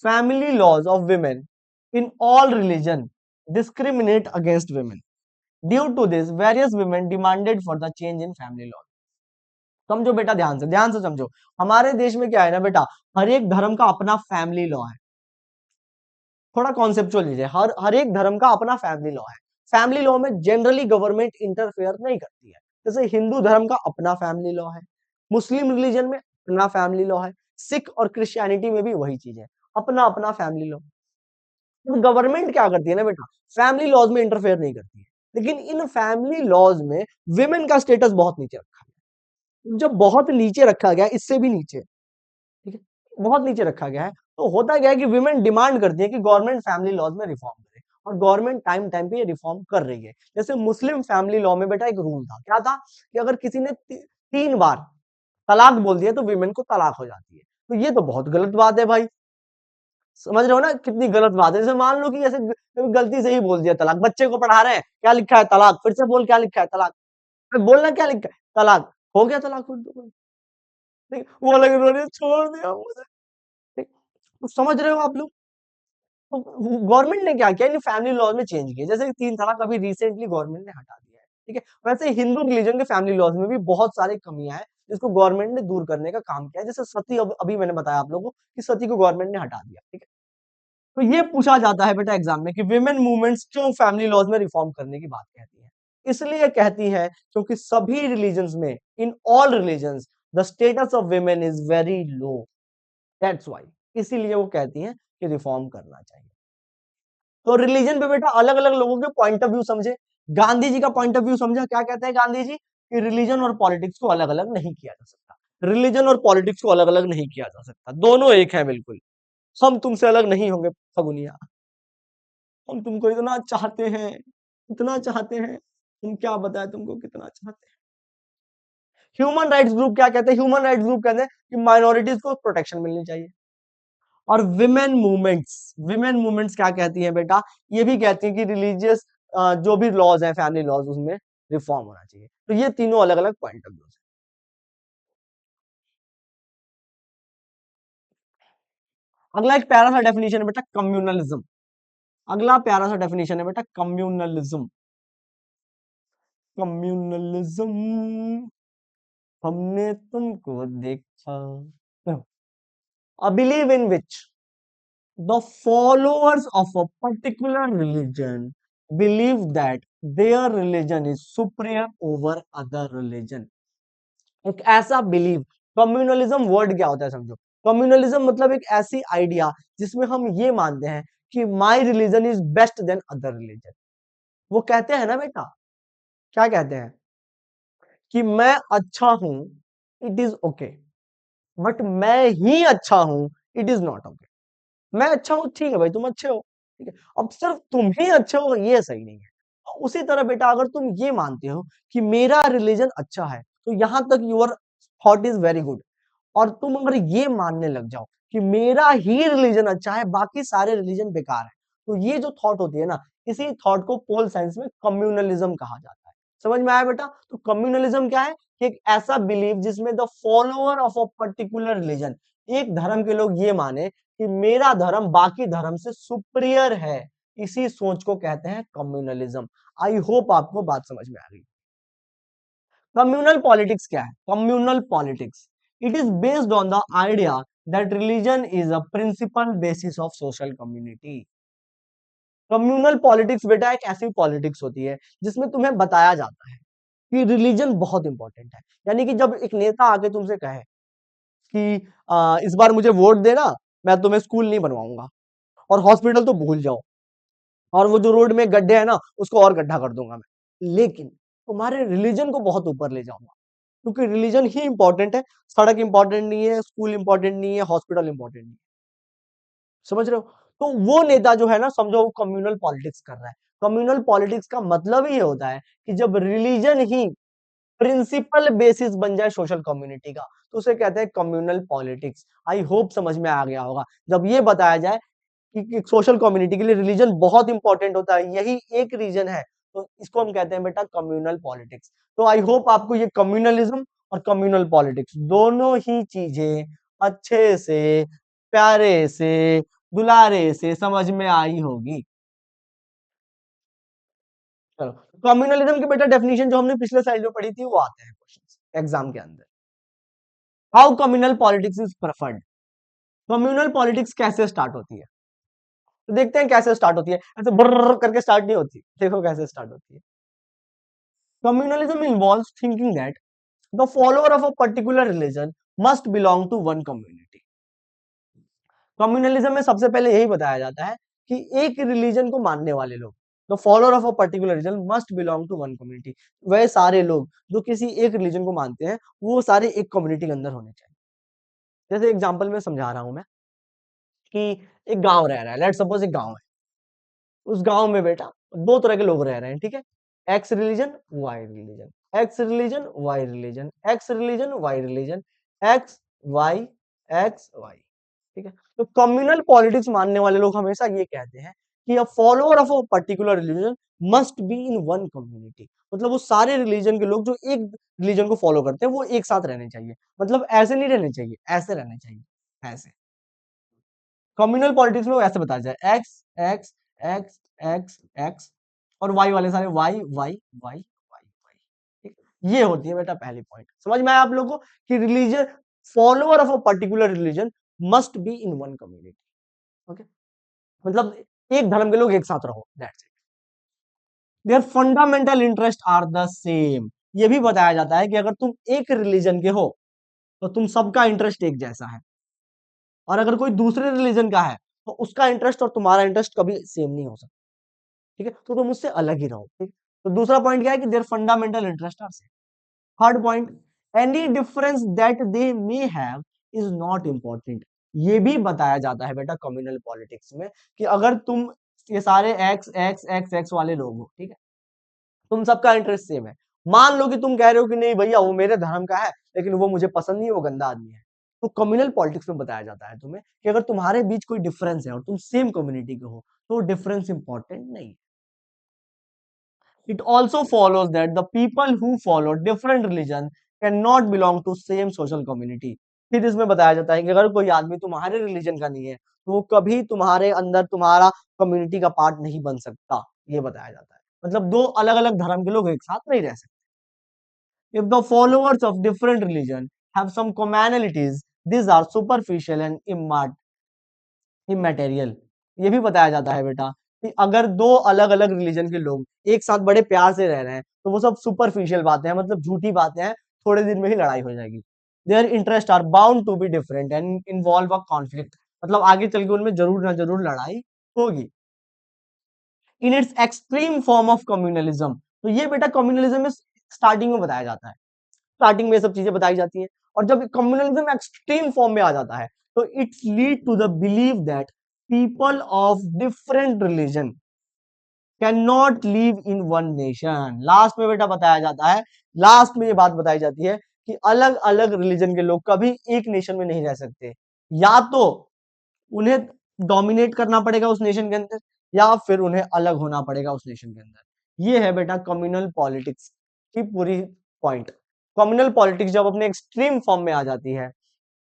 family laws of women in all religion discriminate against women. Due to this, various women demanded for the change in family law. समझो बेटा, ध्यान से समझो। हमारे देश में क्या है ना बेटा, हर एक धर्म का अपना फैमिली लॉ है। थोड़ा कॉन्सेप्चुअल लीजिए, हर एक धर्म का अपना फैमिली लॉ है। फैमिली लॉ में जनरली गवर्नमेंट इंटरफेयर नहीं करती है। जैसे हिंदू धर्म का अपना फैमिली लॉ है, मुस्लिम रिलीजन में अपना फैमिली लॉ है, सिख और क्रिश्चियनिटी में भी वही चीज है, अपना अपना फैमिली लॉ। तो गवर्नमेंट क्या करती है ना बेटा, फैमिली लॉज में इंटरफेयर नहीं करती है, लेकिन इन फैमिली लॉज में विमेन का स्टेटस बहुत नीचे रखा है। जब बहुत नीचे रखा गया, इससे भी नीचे, ठीक है, बहुत नीचे रखा गया है, तो होता क्या है कि विमेन डिमांड करती है कि गवर्नमेंट फैमिली लॉज में रिफॉर्म करे, और गवर्नमेंट टाइम टाइम पे ये रिफॉर्म कर रही है। जैसे मुस्लिम फैमिली लॉ में बेटा एक रूल था, क्या था कि अगर किसी ने 3 बार तलाक बोल दिया तो विमेन को तलाक हो जाती है। तो ये तो बहुत गलत बात है भाई, समझ रहे हो ना कितनी गलत बात है। जैसे मान लो कि ऐसे गलती से ही बोल दिया तलाक, बच्चे को पढ़ा रहे हैं, क्या लिखा है तलाक, फिर से बोल क्या लिखा है तलाक, बोलना क्या लिखा है तलाक, हो गया तलाक, फिर तो ठीक, वो अलग रोने छोड़ दिया मुझे, ठीक। तो समझ रहे हो आप लोग, तो गवर्नमेंट ने क्या किया, इन फैमिली लॉज में चेंज किया। जैसे 3 तलाक अभी रिसेंटली गवर्नमेंट ने हटा दिया है, ठीक है। वैसे हिंदू रिलीजन के फैमिली लॉज में भी बहुत सारी कमियां हैं, जिसको गवर्नमेंट ने दूर करने का काम किया है। जैसे सती, अभी मैंने बताया आप लोगों को कि सती को गवर्नमेंट ने हटा दिया, ठीक है। तो ये पूछा जाता है बेटा एग्जाम में कि विमेन मूवमेंट्स क्यों फैमिली लॉज में रिफॉर्म करने की बात कहती है। इसलिए कहती है क्योंकि सभी रिलीजन्स में, in all religions, the status of women is very low, that's why, इसीलिए वो कहती हैं कि रिफॉर्म करना चाहिए। तो रिलीजन पे बेटा अलग अलग लोगों के पॉइंट ऑफ व्यू समझे। गांधी जी का पॉइंट ऑफ व्यू समझा, क्या कहते हैं गांधी जी कि रिलीजन और पॉलिटिक्स को अलग अलग नहीं किया जा सकता, रिलीजन और पॉलिटिक्स को अलग अलग नहीं किया जा सकता, दोनों एक है बिल्कुल। हम तुमसे अलग नहीं होंगे फगुनिया, हम तुमको इतना चाहते हैं, इतना चाहते हैं, हम क्या बताएं तुमको कितना चाहते हैं। ह्यूमन राइट्स ग्रुप क्या कहते हैं, ह्यूमन राइट्स ग्रुप कहते हैं कि माइनॉरिटीज को प्रोटेक्शन मिलनी चाहिए। और विमेन मूवमेंट्स क्या कहती हैं बेटा, ये भी कहती हैं कि रिलीजियस जो भी लॉज हैं, फैमिली लॉज, उसमें रिफॉर्म होना चाहिए। तो ये तीनों अलग अलग पॉइंट ऑफ व्यू है। अगला एक प्यारा सा डेफिनेशन है बेटा, कम्युनलिज्म। अगला प्यारा सा डेफिनेशन है बेटा, कम्युनलिज्म। कम्युनलिज्म, हमने तुमको देखा, a belief in which the followers of a particular religion believe that their religion is superior over other religion। एक ऐसा बिलीव, कम्युनलिज्म वर्ड क्या होता है समझो। कम्युनलिज्म मतलब एक ऐसी आइडिया जिसमें हम ये मानते हैं कि my religion is best than other religion. वो कहते हैं ना बेटा, क्या कहते हैं कि मैं अच्छा हूं, इट इज ओके, बट मैं ही अच्छा हूं, इट इज नॉट ओके। मैं अच्छा हूं, ठीक है भाई, तुम अच्छे हो, ठीक है, अब सिर्फ तुम ही अच्छे हो ये सही नहीं है। उसी तरह बेटा अगर तुम ये मानते हो कि मेरा रिलीजन अच्छा है, तो यहां तक your thought is very good. और तुम अगर ये मानने लग जाओ कि मेरा ही रिलीजन अच्छा है, बाकी सारे रिलीजन बेकार है, तो ये जो थॉट होती है ना, इसी थॉट को पोल साइंस में कम्युनलिज्म कहा जाता है। समझ में आया बेटा, तो कम्युनलिज्म क्या है कि एक ऐसा बिलीव जिसमें the follower of a particular religion, एक धर्म के लोग ये माने कि मेरा धर्म बाकी धर्म से सुपीरियर है, इसी सोच को कहते हैं कम्युनलिज्म। आई होप आपको बात समझ में आ गई। कम्युनल पॉलिटिक्स क्या है, communal politics, it is based on the idea that religion is a principal basis of social community. Communal politics बेटा एक ऐसी पॉलिटिक्स होती है जिसमें तुम्हें बताया जाता है कि रिलीजन बहुत इंपॉर्टेंट है। यानी कि जब एक नेता आके तुमसे कहे कि इस बार मुझे वोट देना, मैं तुम्हें स्कूल नहीं बनवाऊंगा, और हॉस्पिटल तो भूल जाओ, और वो जो रोड में गड्ढे हैं ना उसको और गड्ढा कर दूंगा मैं, लेकिन तुम्हारे रिलीजन को बहुत ऊपर ले जाऊंगा, क्योंकि रिलीजन ही इंपॉर्टेंट है। सड़क इंपॉर्टेंट नहीं है, स्कूल इंपॉर्टेंट नहीं है, हॉस्पिटल इंपॉर्टेंट नहीं है। समझ रहे हो, तो वो नेता जो है ना, समझो वो कम्युनल पॉलिटिक्स कर रहा है। कम्युनल पॉलिटिक्स का मतलब ही ये होता है कि जब रिलीजन ही प्रिंसिपल बेसिस बन जाए सोशल कम्युनिटी का, तो उसे कहते हैं कम्युनल पॉलिटिक्स। आई होप समझ में आ गया होगा, जब ये बताया जाए कि सोशल कम्युनिटी के लिए रिलीजन बहुत इंपॉर्टेंट होता है, यही एक रीजन है, तो इसको हम कहते हैं बेटा कम्युनल पॉलिटिक्स। तो आई होप आपको ये कम्युनलिज्म और कम्युनल पॉलिटिक्स दोनों ही चीजें अच्छे से, प्यारे से, दुलारे से समझ में आई होगी। चलो, कम्युनलिज्म की बेटा डेफिनेशन जो हमने पिछले स्लाइड में पढ़ी थी वो आते हैं क्वेश्चन एग्जाम के अंदर। How communal politics is preferred. Communal politics कैसे स्टार्ट होती है, तो देखते हैं कैसे स्टार्ट होती है। ऐसे ब्रर करके स्टार्ट नहीं होती, देखो कैसे स्टार्ट होती है। Communalism involves thinking that the follower of a particular religion must belong to one community. Communalism में सबसे पहले यही बताया जाता है कि एक रिलीजन को मानने वाले लोग, the follower of a particular religion must belong to one community. वह सारे लोग जो किसी एक रिलीजन को मानते हैं वो सारे एक कम्युनिटी के अंदर होने चाहिए। जैसे एग्जांपल में समझा रहा हूं मैं कि एक गांव रह रहा है, लेट सपोज एक गांव है। उस गांव में बेटा दो तरह के लोग रह रहे हैं, ठीक है। X religion, Y religion, X religion, Y religion, X religion, Y religion, X Y, X Y, ठीक है। तो कम्युनल पॉलिटिक्स मानने वाले लोग हमेशा ये कहते हैं कि a follower of a particular religion must be in one community. मतलब वो सारे रिलीजन के लोग जो एक रिलीजन को फॉलो करते हैं वो एक साथ रहने चाहिए। मतलब ऐसे नहीं रहने चाहिए, ऐसे रहने चाहिए, ऐसे। कम्युनल पॉलिटिक्स में वो ऐसे बताया जाए, X X X X X और वाई वाले सारे Y Y Y Y Y, ठीक। ये होती है बेटा पहली पॉइंट। समझ में आया आप लोगों को कि religion, follower of a particular religion must be in one community. Okay, मतलब एक धर्म के लोग एक साथ रहो, that's it. Their fundamental interest are the same. ये भी बताया जाता है कि अगर तुम एक रिलीजन के हो तो तुम सबका इंटरेस्ट एक जैसा है, और अगर कोई दूसरे रिलीजन का है तो उसका इंटरेस्ट और तुम्हारा इंटरेस्ट कभी सेम नहीं हो सकता, ठीक है। तो तुम उससे अलग ही रहो, ठीक। तो दूसरा पॉइंट क्या है कि their fundamental interest are same. Third point, any difference that they may have is not important. ये भी बताया जाता है बेटा कम्युनल पॉलिटिक्स में कि अगर तुम ये सारे एक्स एक्स एक्स एक्स वाले लोग हो, ठीक है, तुम सबका इंटरेस्ट सेम है। मान लो कि तुम कह रहे हो कि नहीं भैया वो मेरे धर्म का है लेकिन वो मुझे पसंद नहीं है, वो गंदा आदमी है। तो कम्युनल पॉलिटिक्स में बताया जाता है तुम्हें कि अगर तुम्हारे बीच कोई डिफरेंस है और तुम सेम कम्युनिटी के हो तो डिफरेंस इंपॉर्टेंट नहीं है। It also follows that the people who follow different religion cannot belong to same social community। फिर इसमें बताया जाता है कि अगर कोई आदमी तुम्हारे रिलीजन का नहीं है तो वो कभी तुम्हारे अंदर तुम्हारा कम्युनिटी का पार्ट नहीं बन सकता, ये बताया जाता है। मतलब दो अलग अलग धर्म के लोग एक साथ नहीं रह सकते। If the followers of different religion have some commonalities, these are superficial and immaterial। ये भी बताया जाता है बेटा कि अगर दो अलग अलग रिलीजन के लोग एक साथ बड़े प्यार से रह रहे हैं तो वो सब सुपरफिशियल बातें हैं, मतलब झूठी बातें हैं, थोड़े दिन में ही लड़ाई हो जाएगी। Their interest are bound to be different and involve a conflict. मतलब आगे चल के उनमें जरूर ना जरूर लड़ाई होगी। In its extreme form of communalism. तो ये बेटा कम्युनलिज्म में स्टार्टिंग में बताया जाता है, स्टार्टिंग में ये सब चीजें बताई जाती हैं। और जब कम्युनलिज्म एक्सट्रीम फॉर्म में आ जाता है तो it's lead to the believe that people of different religion can not live in one nation. Last में बेटा बताया जाता है, लास्ट में ये बात बताई जाती है कि अलग अलग रिलीजन के लोग कभी एक नेशन में नहीं रह सकते। या तो उन्हें डोमिनेट करना पड़ेगा उस नेशन के अंदर या फिर उन्हें अलग होना पड़ेगा उस नेशन के अंदर। ये है बेटा कम्युनल पॉलिटिक्स की पूरी पॉइंट। कम्युनल पॉलिटिक्स जब अपने एक्सट्रीम फॉर्म में आ जाती है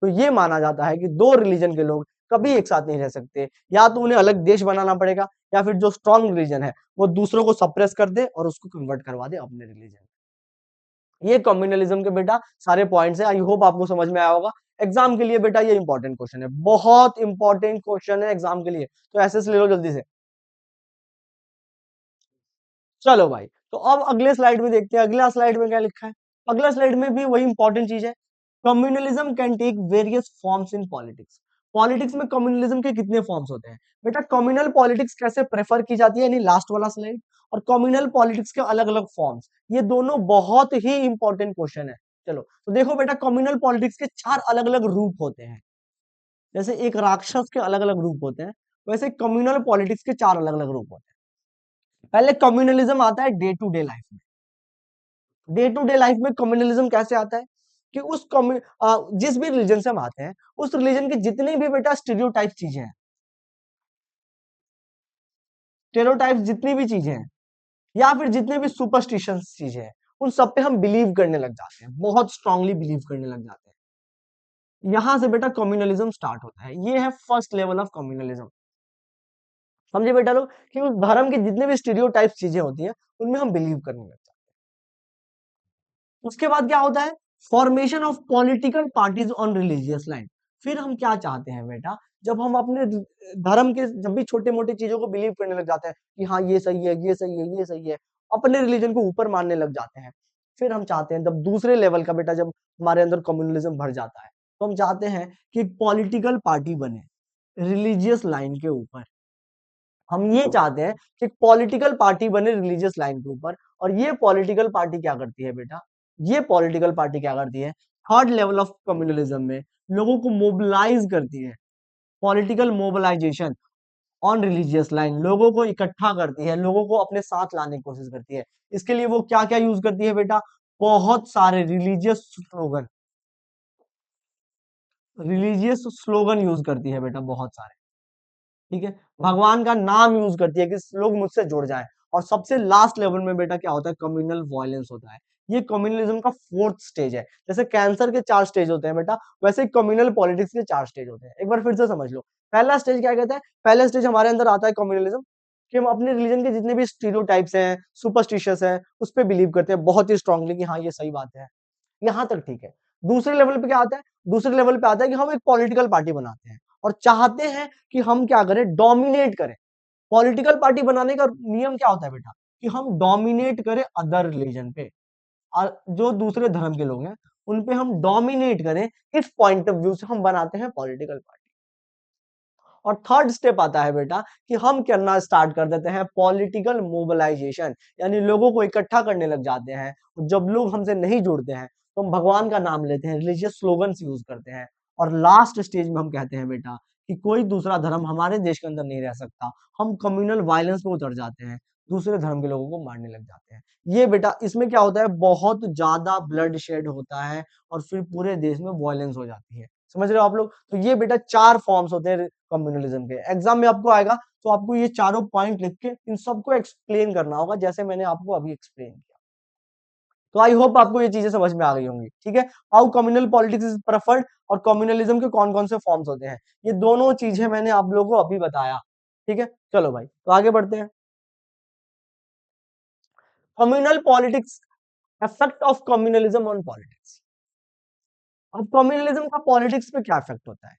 तो ये माना जाता है कि दो रिलीजन के लोग कभी एक साथ नहीं रह सकते। या तो उन्हें अलग देश बनाना पड़ेगा या फिर जो स्ट्रॉन्ग रिलीजन है वो दूसरों को सप्रेस कर दे और उसको कन्वर्ट करवा दे अपने रिलीजन। ये कम्युनलिज्म के बेटा सारे पॉइंट्स है। आई होप आपको समझ में आया होगा। एग्जाम के लिए बेटा ये इंपॉर्टेंट क्वेश्चन है, बहुत इंपॉर्टेंट क्वेश्चन है एग्जाम के लिए, तो एसएस ले लो जल्दी से। चलो भाई, तो अब अगले स्लाइड में देखते हैं अगला स्लाइड में क्या लिखा है। अगला स्लाइड में भी वही इंपॉर्टेंट चीज है, communalism can take various forms in politics. Politics में कम्युनलिज्म के कितने फॉर्म्स होते हैं बेटा, कम्युनल पॉलिटिक्स कैसे प्रेफर की जाती है, यानी लास्ट वाला स्लाइड, और कम्युनल पॉलिटिक्स के अलग अलग फॉर्म्स, ये दोनों बहुत ही इंपॉर्टेंट क्वेश्चन है। चलो तो देखो बेटा, कम्युनल पॉलिटिक्स के चार अलग अलग रूप होते हैं। जैसे एक राक्षस के अलग अलग रूप होते हैं, वैसे कम्युनल पॉलिटिक्स के चार अलग अलग रूप होते हैं। पहले कम्युनलिज्म आता है डे टू डे लाइफ में। डे टू डे लाइफ में कम्युनलिज्म कैसे आता है कि जिस भी रिलीजन से हम आते हैं उस रिलीजन की जितनी भी बेटा स्टीरियोटाइप चीजें हैं, स्टेरियोटाइप जितनी भी चीजें हैं या फिर जितने भी सुपरस्टिशंस चीजें हैं उन सब पे हम बिलीव करने लग जाते हैं, बहुत स्ट्रांगली बिलीव करने लग जाते हैं। यहां से बेटा कम्युनलिज्म स्टार्ट होता है, ये है फर्स्ट लेवल ऑफ कम्युनलिज्म। समझे बेटा लोग, कि उस धर्म के जितने भी स्टीरियोटाइप चीजें होती हैं उनमें हम बिलीव करने लगते हैं। उसके बाद क्या होता है, formation of political parties on religious line. फिर हम क्या चाहते हैं बेटा, जब हम अपने धर्म के जब भी छोटे मोटे चीजों को बिलीव करने लग जाते हैं कि हाँ ये सही है, ये सही है, ये सही है, अपने रिलीजन को ऊपर मानने लग जाते हैं, फिर हम चाहते हैं जब दूसरे लेवल का बेटा, जब हमारे अंदर कम्युनलिज्म भर जाता है, तो हम चाहते हैं कि एक पॉलिटिकल पार्टी बने रिलीजियस लाइन के ऊपर। हम ये चाहते हैं कि पॉलिटिकल पार्टी बने रिलीजियस लाइन के ऊपर। और ये पॉलिटिकल पार्टी क्या करती है बेटा, ये पॉलिटिकल पार्टी क्या करती है, थर्ड लेवल ऑफ कम्युनलिज्म में लोगों को मोबिलाइज करती है, political mobilisation on religious line, लोगों को इकट्ठा करती है, लोगों को अपने साथ लाने की कोशिश करती है। इसके लिए वो क्या क्या यूज करती है बेटा, बहुत सारे रिलीजियस स्लोगन यूज करती है बेटा, बहुत सारे। ठीक है, भगवान का नाम यूज करती है कि लोग मुझसे जुड़ जाएं। और सबसे लास्ट लेवल में बेटा क्या होता है, कम्युनल वायलेंस होता है। ये कम्युनलिज्म का फोर्थ स्टेज है। जैसे कैंसर के 4 स्टेज होते हैं बेटा, वैसे कम्युनल पॉलिटिक्स के 4 स्टेज होते हैं। एक बार फिर से समझ लो, पहला स्टेज क्या कहता है, पहला स्टेज हमारे अंदर आता है कम्युनलिज्म, कि हम अपने रिलीजन के जितने भी स्टीरियोटाइप्स हैं, सुपरस्टिशियस हैं, उस पर बिलीव करते हैं बहुत ही स्ट्रांगली कि हाँ ये सही बात है। यहां तक ठीक है। दूसरे लेवल पे क्या आता है, दूसरे लेवल पे आता है कि हम एक पॉलिटिकल पार्टी बनाते हैं और चाहते हैं कि हम क्या करें, डोमिनेट करें। पॉलिटिकल पार्टी बनाने का नियम क्या होता है बेटा, कि हम डोमिनेट करें अदर रिलीजन पे, और जो दूसरे धर्म के लोग हैं उन पे हम डोमिनेट करें। इस पॉइंट ऑफ व्यू से हम बनाते हैं पॉलिटिकल पार्टी। और थर्ड स्टेप आता है बेटा, कि हम करना स्टार्ट कर देते हैं पॉलिटिकल मोबिलाइजेशन, यानी लोगों को इकट्ठा करने लग जाते हैं। जब लोग हमसे नहीं जुड़ते हैं तो हम भगवान का नाम लेते हैं, रिलीजियस स्लोगन्स यूज करते हैं। और लास्ट स्टेज में हम कहते हैं बेटा कि कोई दूसरा धर्म हमारे देश के अंदर नहीं रह सकता। हम कम्युनल वायलेंस पे उतर जाते हैं, दूसरे धर्म के लोगों को मारने लग जाते हैं। ये बेटा इसमें क्या होता है, बहुत ज्यादा ब्लड शेड होता है और फिर पूरे देश में वायलेंस हो जाती है। समझ रहे हो आप लोग, तो ये बेटा 4 फॉर्म्स होते हैं कम्युनलिज्म के। एग्जाम में आपको आएगा तो आपको ये चारों पॉइंट लिख के इन सबको एक्सप्लेन करना होगा, जैसे मैंने आपको अभी एक्सप्लेन किया। तो आई होप आपको ये चीजें समझ में आ गई होंगी। ठीक है, how communal politics is preferred, और कम्युनलिज्म के कौन कौन से फॉर्म्स होते हैं, ये दोनों चीजें मैंने आप लोगों को अभी बताया। ठीक है, चलो भाई तो आगे बढ़ते हैं। Communal politics, effect of communalism on politics. अब कम्युनलिज्म का पॉलिटिक्स पे क्या इफेक्ट होता है,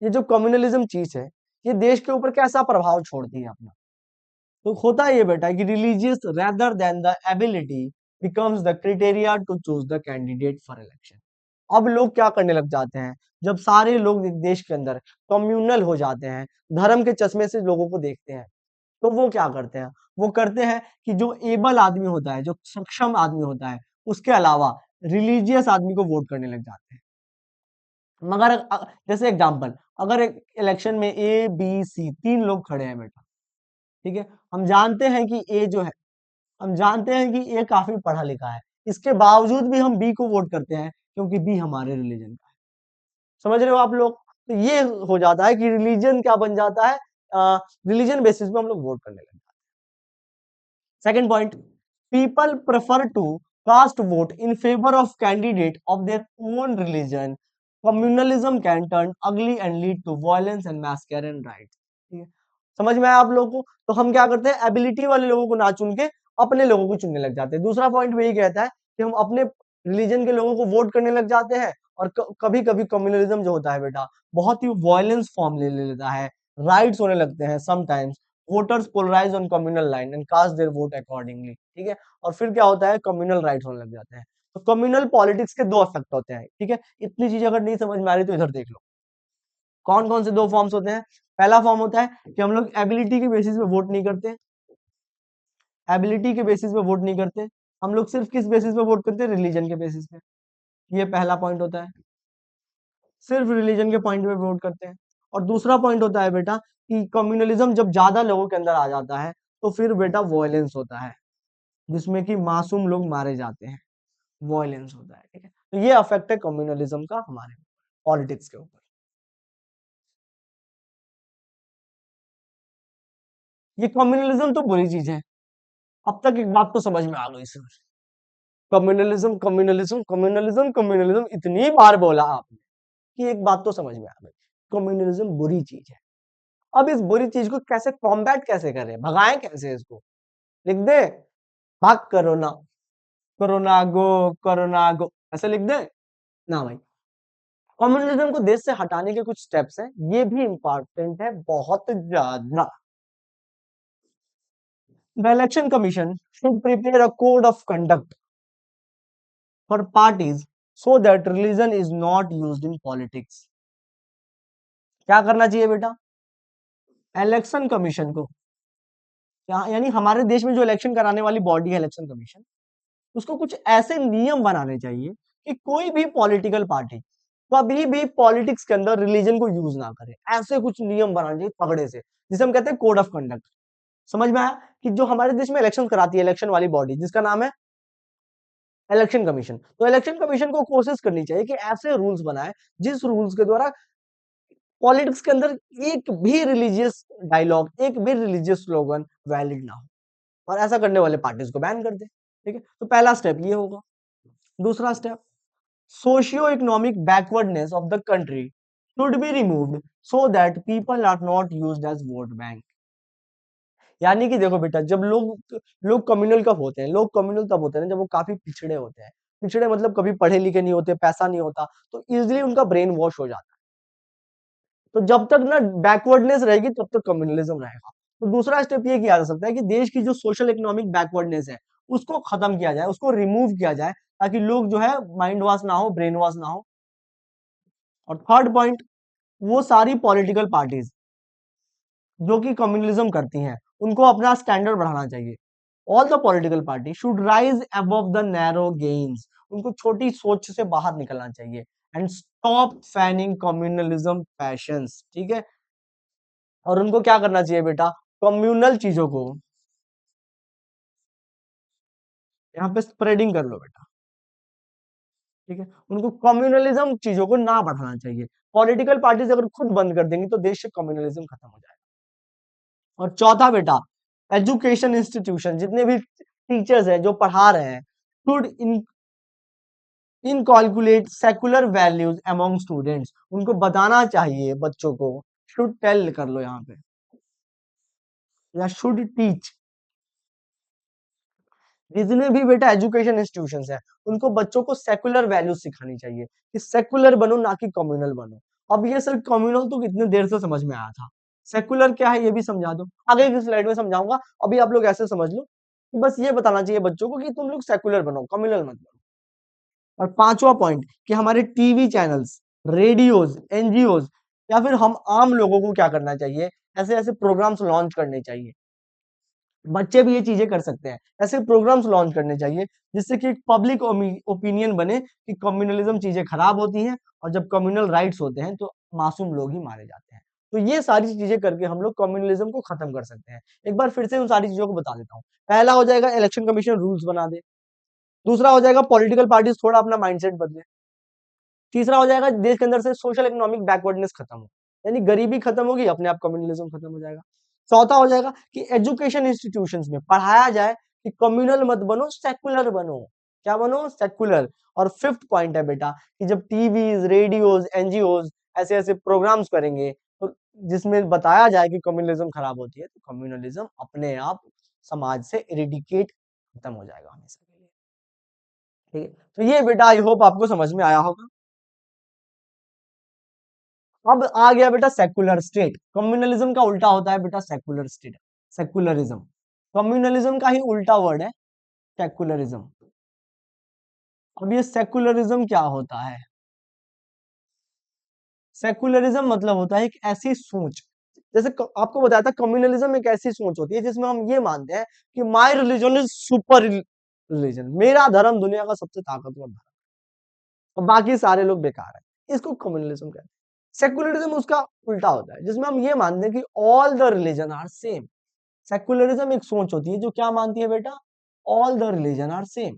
ये जो कम्युनलिज्म चीज है ये देश के ऊपर कैसा प्रभाव छोड़ती है अपना। तो होता है ये बेटा कि religious rather than the ability becomes the criteria to choose the candidate for election. अब लोग क्या करने लग जाते हैं, जब सारे लोग एक देश के अंदर कम्युनल हो जाते हैं, धर्म के चश्मे से लोगों को देखते हैं, तो वो क्या करते हैं, वो करते हैं कि जो एबल आदमी होता है, जो सक्षम आदमी होता है, उसके अलावा रिलीजियस आदमी को वोट करने लग जाते हैं। मगर जैसे एग्जांपल, अगर एक इलेक्शन में ए बी सी 3 लोग खड़े हैं बेटा, ठीक है, हम जानते हैं कि ए जो है, हम जानते हैं कि ए काफी पढ़ा लिखा है, इसके बावजूद भी हम बी को वोट करते हैं क्योंकि बी हमारे रिलीजन का है। समझ रहे हो आप लोग, तो ये हो जाता है कि रिलीजन क्या बन जाता है, रिलीजन बेसिस पे हम लोग वोट करने लगते हैं। Second point, people prefer to cast vote in favour of candidate of their own religion. Communalism can turn ugly and lead to violence and massacre and riot. ठीक है, समझ में आया आप लोगों को, तो हम क्या करते हैं, एबिलिटी वाले लोगों को ना चुन के अपने लोगों को चुनने लग जाते हैं। दूसरा पॉइंट वही कहता है कि हम अपने रिलीजन के लोगों को वोट करने लग जाते हैं। और कभी कभी कम्युनलिज्म जो होता है बेटा, बहुत ही वायलेंस फॉर्म ले लेता है, राइट्स होने लगते हैं sometimes. Voters polarise on communal line and cast their vote accordingly. ठीक है, और फिर क्या होता है, कम्युनल राइट्स होने लग जाते हैं। तो कम्युनल पॉलिटिक्स के 2 इफेक्ट होते हैं। ठीक है, इतनी चीजें अगर नहीं समझ में आ रही तो इधर देख लो, कौन कौन से 2 फॉर्म्स होते हैं। पहला फॉर्म होता है कि हम लोग एबिलिटी के बेसिस पे वोट नहीं करते, एबिलिटी के बेसिस पे वोट नहीं करते, हम लोग सिर्फ किस बेसिस पे वोट करते हैं, रिलीजन के बेसिस पे। ये पहला पॉइंट होता है, सिर्फ रिलीजन के पॉइंट पे वोट करते हैं। और दूसरा पॉइंट होता है बेटा कि कम्युनलिज्म जब ज्यादा लोगों के अंदर आ जाता है तो फिर बेटा वॉयलेंस होता है, जिसमें कि मासूम लोग मारे जाते हैं, वॉयलेंस होता है। ठीक है, तो ये अफेक्ट है कम्युनलिज्म का हमारे पॉलिटिक्स के ऊपर। ये कम्युनलिज्म तो बुरी चीज है। अब तक एक बात तो समझ में आ गई sir, communalism communalism communalism communalism इतनी बार बोला आपने कि एक बात तो समझ में आ गई, कम्युनलिज्म बुरी चीज है। अब इस बुरी चीज को कैसे कॉम्बैट कैसे करें, भगाएं कैसे इसको, लिख दे, भाग कोरोना, कोरोना गो, कोरोना गो, ऐसे लिख दे ना भाई। कम्युनिज्म को देश से हटाने के कुछ स्टेप्स हैं, ये भी इंपॉर्टेंट है बहुत ज्यादा। The election commission should prepare a code of conduct for parties so that religion is not used in politics. क्या करना चाहिए बेटा, इलेक्शन कमीशन को, यानी हमारे देश में जो इलेक्शन कराने वाली बॉडी है इलेक्शन कमीशन, उसको कुछ ऐसे नियम बनाने चाहिए कि कोई भी पॉलिटिकल पार्टी कभी भी पॉलिटिक्स के अंदर रिलीजन को यूज ना करे, ऐसे कुछ नियम बनाने चाहिए तगड़े से, जिसे हम कहते हैं कोड ऑफ कंडक्ट। समझ में आया कि जो हमारे देश में इलेक्शन कराती है इलेक्शन वाली बॉडी जिसका नाम है इलेक्शन कमीशन, तो इलेक्शन कमीशन को कोशिश करनी चाहिए कि ऐसे रूल्स बनाए जिस रूल्स के द्वारा पॉलिटिक्स के अंदर एक भी रिलीजियस डायलॉग, एक भी रिलीजियस स्लोगन वैलिड ना हो, और ऐसा करने वाले पार्टीज को बैन कर दे। ठीक है, तो पहला स्टेप ये होगा। दूसरा step, socio economic backwardness of the country should be removed so that people are not used as vote bank. यानी कि देखो बेटा, जब लोग लोग कम्युनल कब होते हैं, लोग कम्युनल तब होते हैं जब वो काफी पिछड़े होते हैं। पिछड़े मतलब कभी पढ़े लिखे नहीं होते, पैसा नहीं होता, तो इजिली उनका ब्रेन वॉश हो जाता है। तो जब तक ना बैकवर्डनेस रहेगी तब तक कम्युनलिज्म रहेगा। तो दूसरा स्टेप ये किया जा सकता है कि देश की जो सोशल इकोनॉमिक बैकवर्डनेस है उसको खत्म किया जाए, उसको रिमूव किया जाए, ताकि लोग जो है माइंड वॉश ना हो, ब्रेन वॉश ना हो। और थर्ड पॉइंट, वो सारी पॉलिटिकल पार्टीज जो कि कम्युनलिज्म करती हैं उनको अपना स्टैंडर्ड बढ़ाना चाहिए। All the political party should rise above the narrow gains, उनको छोटी सोच से बाहर निकलना चाहिए। And stop fanning communalism patience, ठीक है। और उनको क्या करना चाहिए बेटा, कम्युनल चीजों को यहाँ पे स्प्रेडिंग कर लो बेटा। ठीक है, उनको कम्युनलिज्म चीजों को ना बढ़ाना चाहिए। पॉलिटिकल पार्टीज अगर खुद बंद कर देंगी तो देश से कम्युनलिज्म खत्म हो जाएगा। और चौथा बेटा, एजुकेशन इंस्टीट्यूशन जितने भी टीचर्स हैं जो पढ़ा रहे हैं should inculcate secular values among students, उनको बताना चाहिए बच्चों को, शुड टेल कर लो यहाँ पे, या शुड टीच, जितने भी बेटा एजुकेशन इंस्टीट्यूशंस है उनको बच्चों को सेकुलर वैल्यूज सिखानी चाहिए कि सेकुलर बनो ना कि कम्युनल बनो। अब ये सिर्फ कम्युनल तो कितने देर से समझ में आया था, सेकुलर क्या है ये भी समझा दो, आगे की स्लाइड में समझाऊंगा। अभी आप लोग ऐसे समझ लो कि बस ये बताना चाहिए बच्चों को कि तुम लोग सेकुलर बनो, कम्युनल मत बनो। और पांचवा पॉइंट कि हमारे टीवी चैनल्स, रेडियोज, एनजीओज या फिर हम आम लोगों को क्या करना चाहिए, ऐसे ऐसे प्रोग्राम्स लॉन्च करने चाहिए। बच्चे भी ये चीजें कर सकते हैं, ऐसे प्रोग्राम्स लॉन्च करने चाहिए जिससे कि पब्लिक ओपिनियन बने कि कम्युनलिज्म चीजें खराब होती हैं, और जब कम्युनल राइट्स होते हैं तो मासूम लोग ही मारे जाते हैं। तो ये सारी चीजें करके हम लोग कम्युनलिज्म को खत्म कर सकते हैं। एक बार फिर से उन सारी चीजों को बता देता हूँ। पहला हो जाएगा इलेक्शन कमीशन रूल्स बना दे। दूसरा हो जाएगा पॉलिटिकल पार्टीज थोड़ा अपना माइंडसेट बदले। तीसरा हो जाएगा देश के अंदर से सोशल इकोनॉमिक बैकवर्डनेस खत्म हो, यानी गरीबी खत्म होगी, अपने आप कम्युनलिज्म खत्म हो जाएगा। चौथा हो जाएगा कि एजुकेशन इंस्टीट्यूशंस में पढ़ाया जाए कि कम्युनल मत बनो, सेकुलर बनो। क्या बनो, सेकुलर। और फिफ्थ पॉइंट है बेटा कि जब टीवीज, रेडियोज, एनजीओज ऐसे ऐसे प्रोग्राम्स करेंगे तो जिसमें बताया जाए कि कम्युनलिज्म खराब होती है, तो कम्युनलिज्म अपने आप समाज से इरिडिकेट खत्म हो जाएगा हमेशा के लिए। ठीक है, तो ये बेटा आई होप आपको समझ में आया होगा। अब आ गया बेटा सेकुलर स्टेट। कम्युनलिज्म का उल्टा होता है बेटा सेकुलर स्टेट, सेकुलरिज्म। कम्युनलिज्म का ही उल्टा वर्ड है सेकुलरिज्म। अब ये सेकुलरिज्म क्या होता है, सेकुलरिज्म मतलब होता है एक ऐसी सोच, जैसे आपको बताया था कम्युनलिज्म एक ऐसी सोच होती है जिसमें हम ये मानते हैं कि my religion is super religion, मेरा धर्म दुनिया का सबसे ताकतवर धर्म, और बाकी सारे लोग बेकार है, इसको कम्युनलिज्म कहते हैं। सेकुलरिज्म उसका उल्टा होता है जिसमें हम ये मानते हैं कि all the religion are same. Secularism एक सोच होती है जो क्या मानती है बेटा, all the religion are same,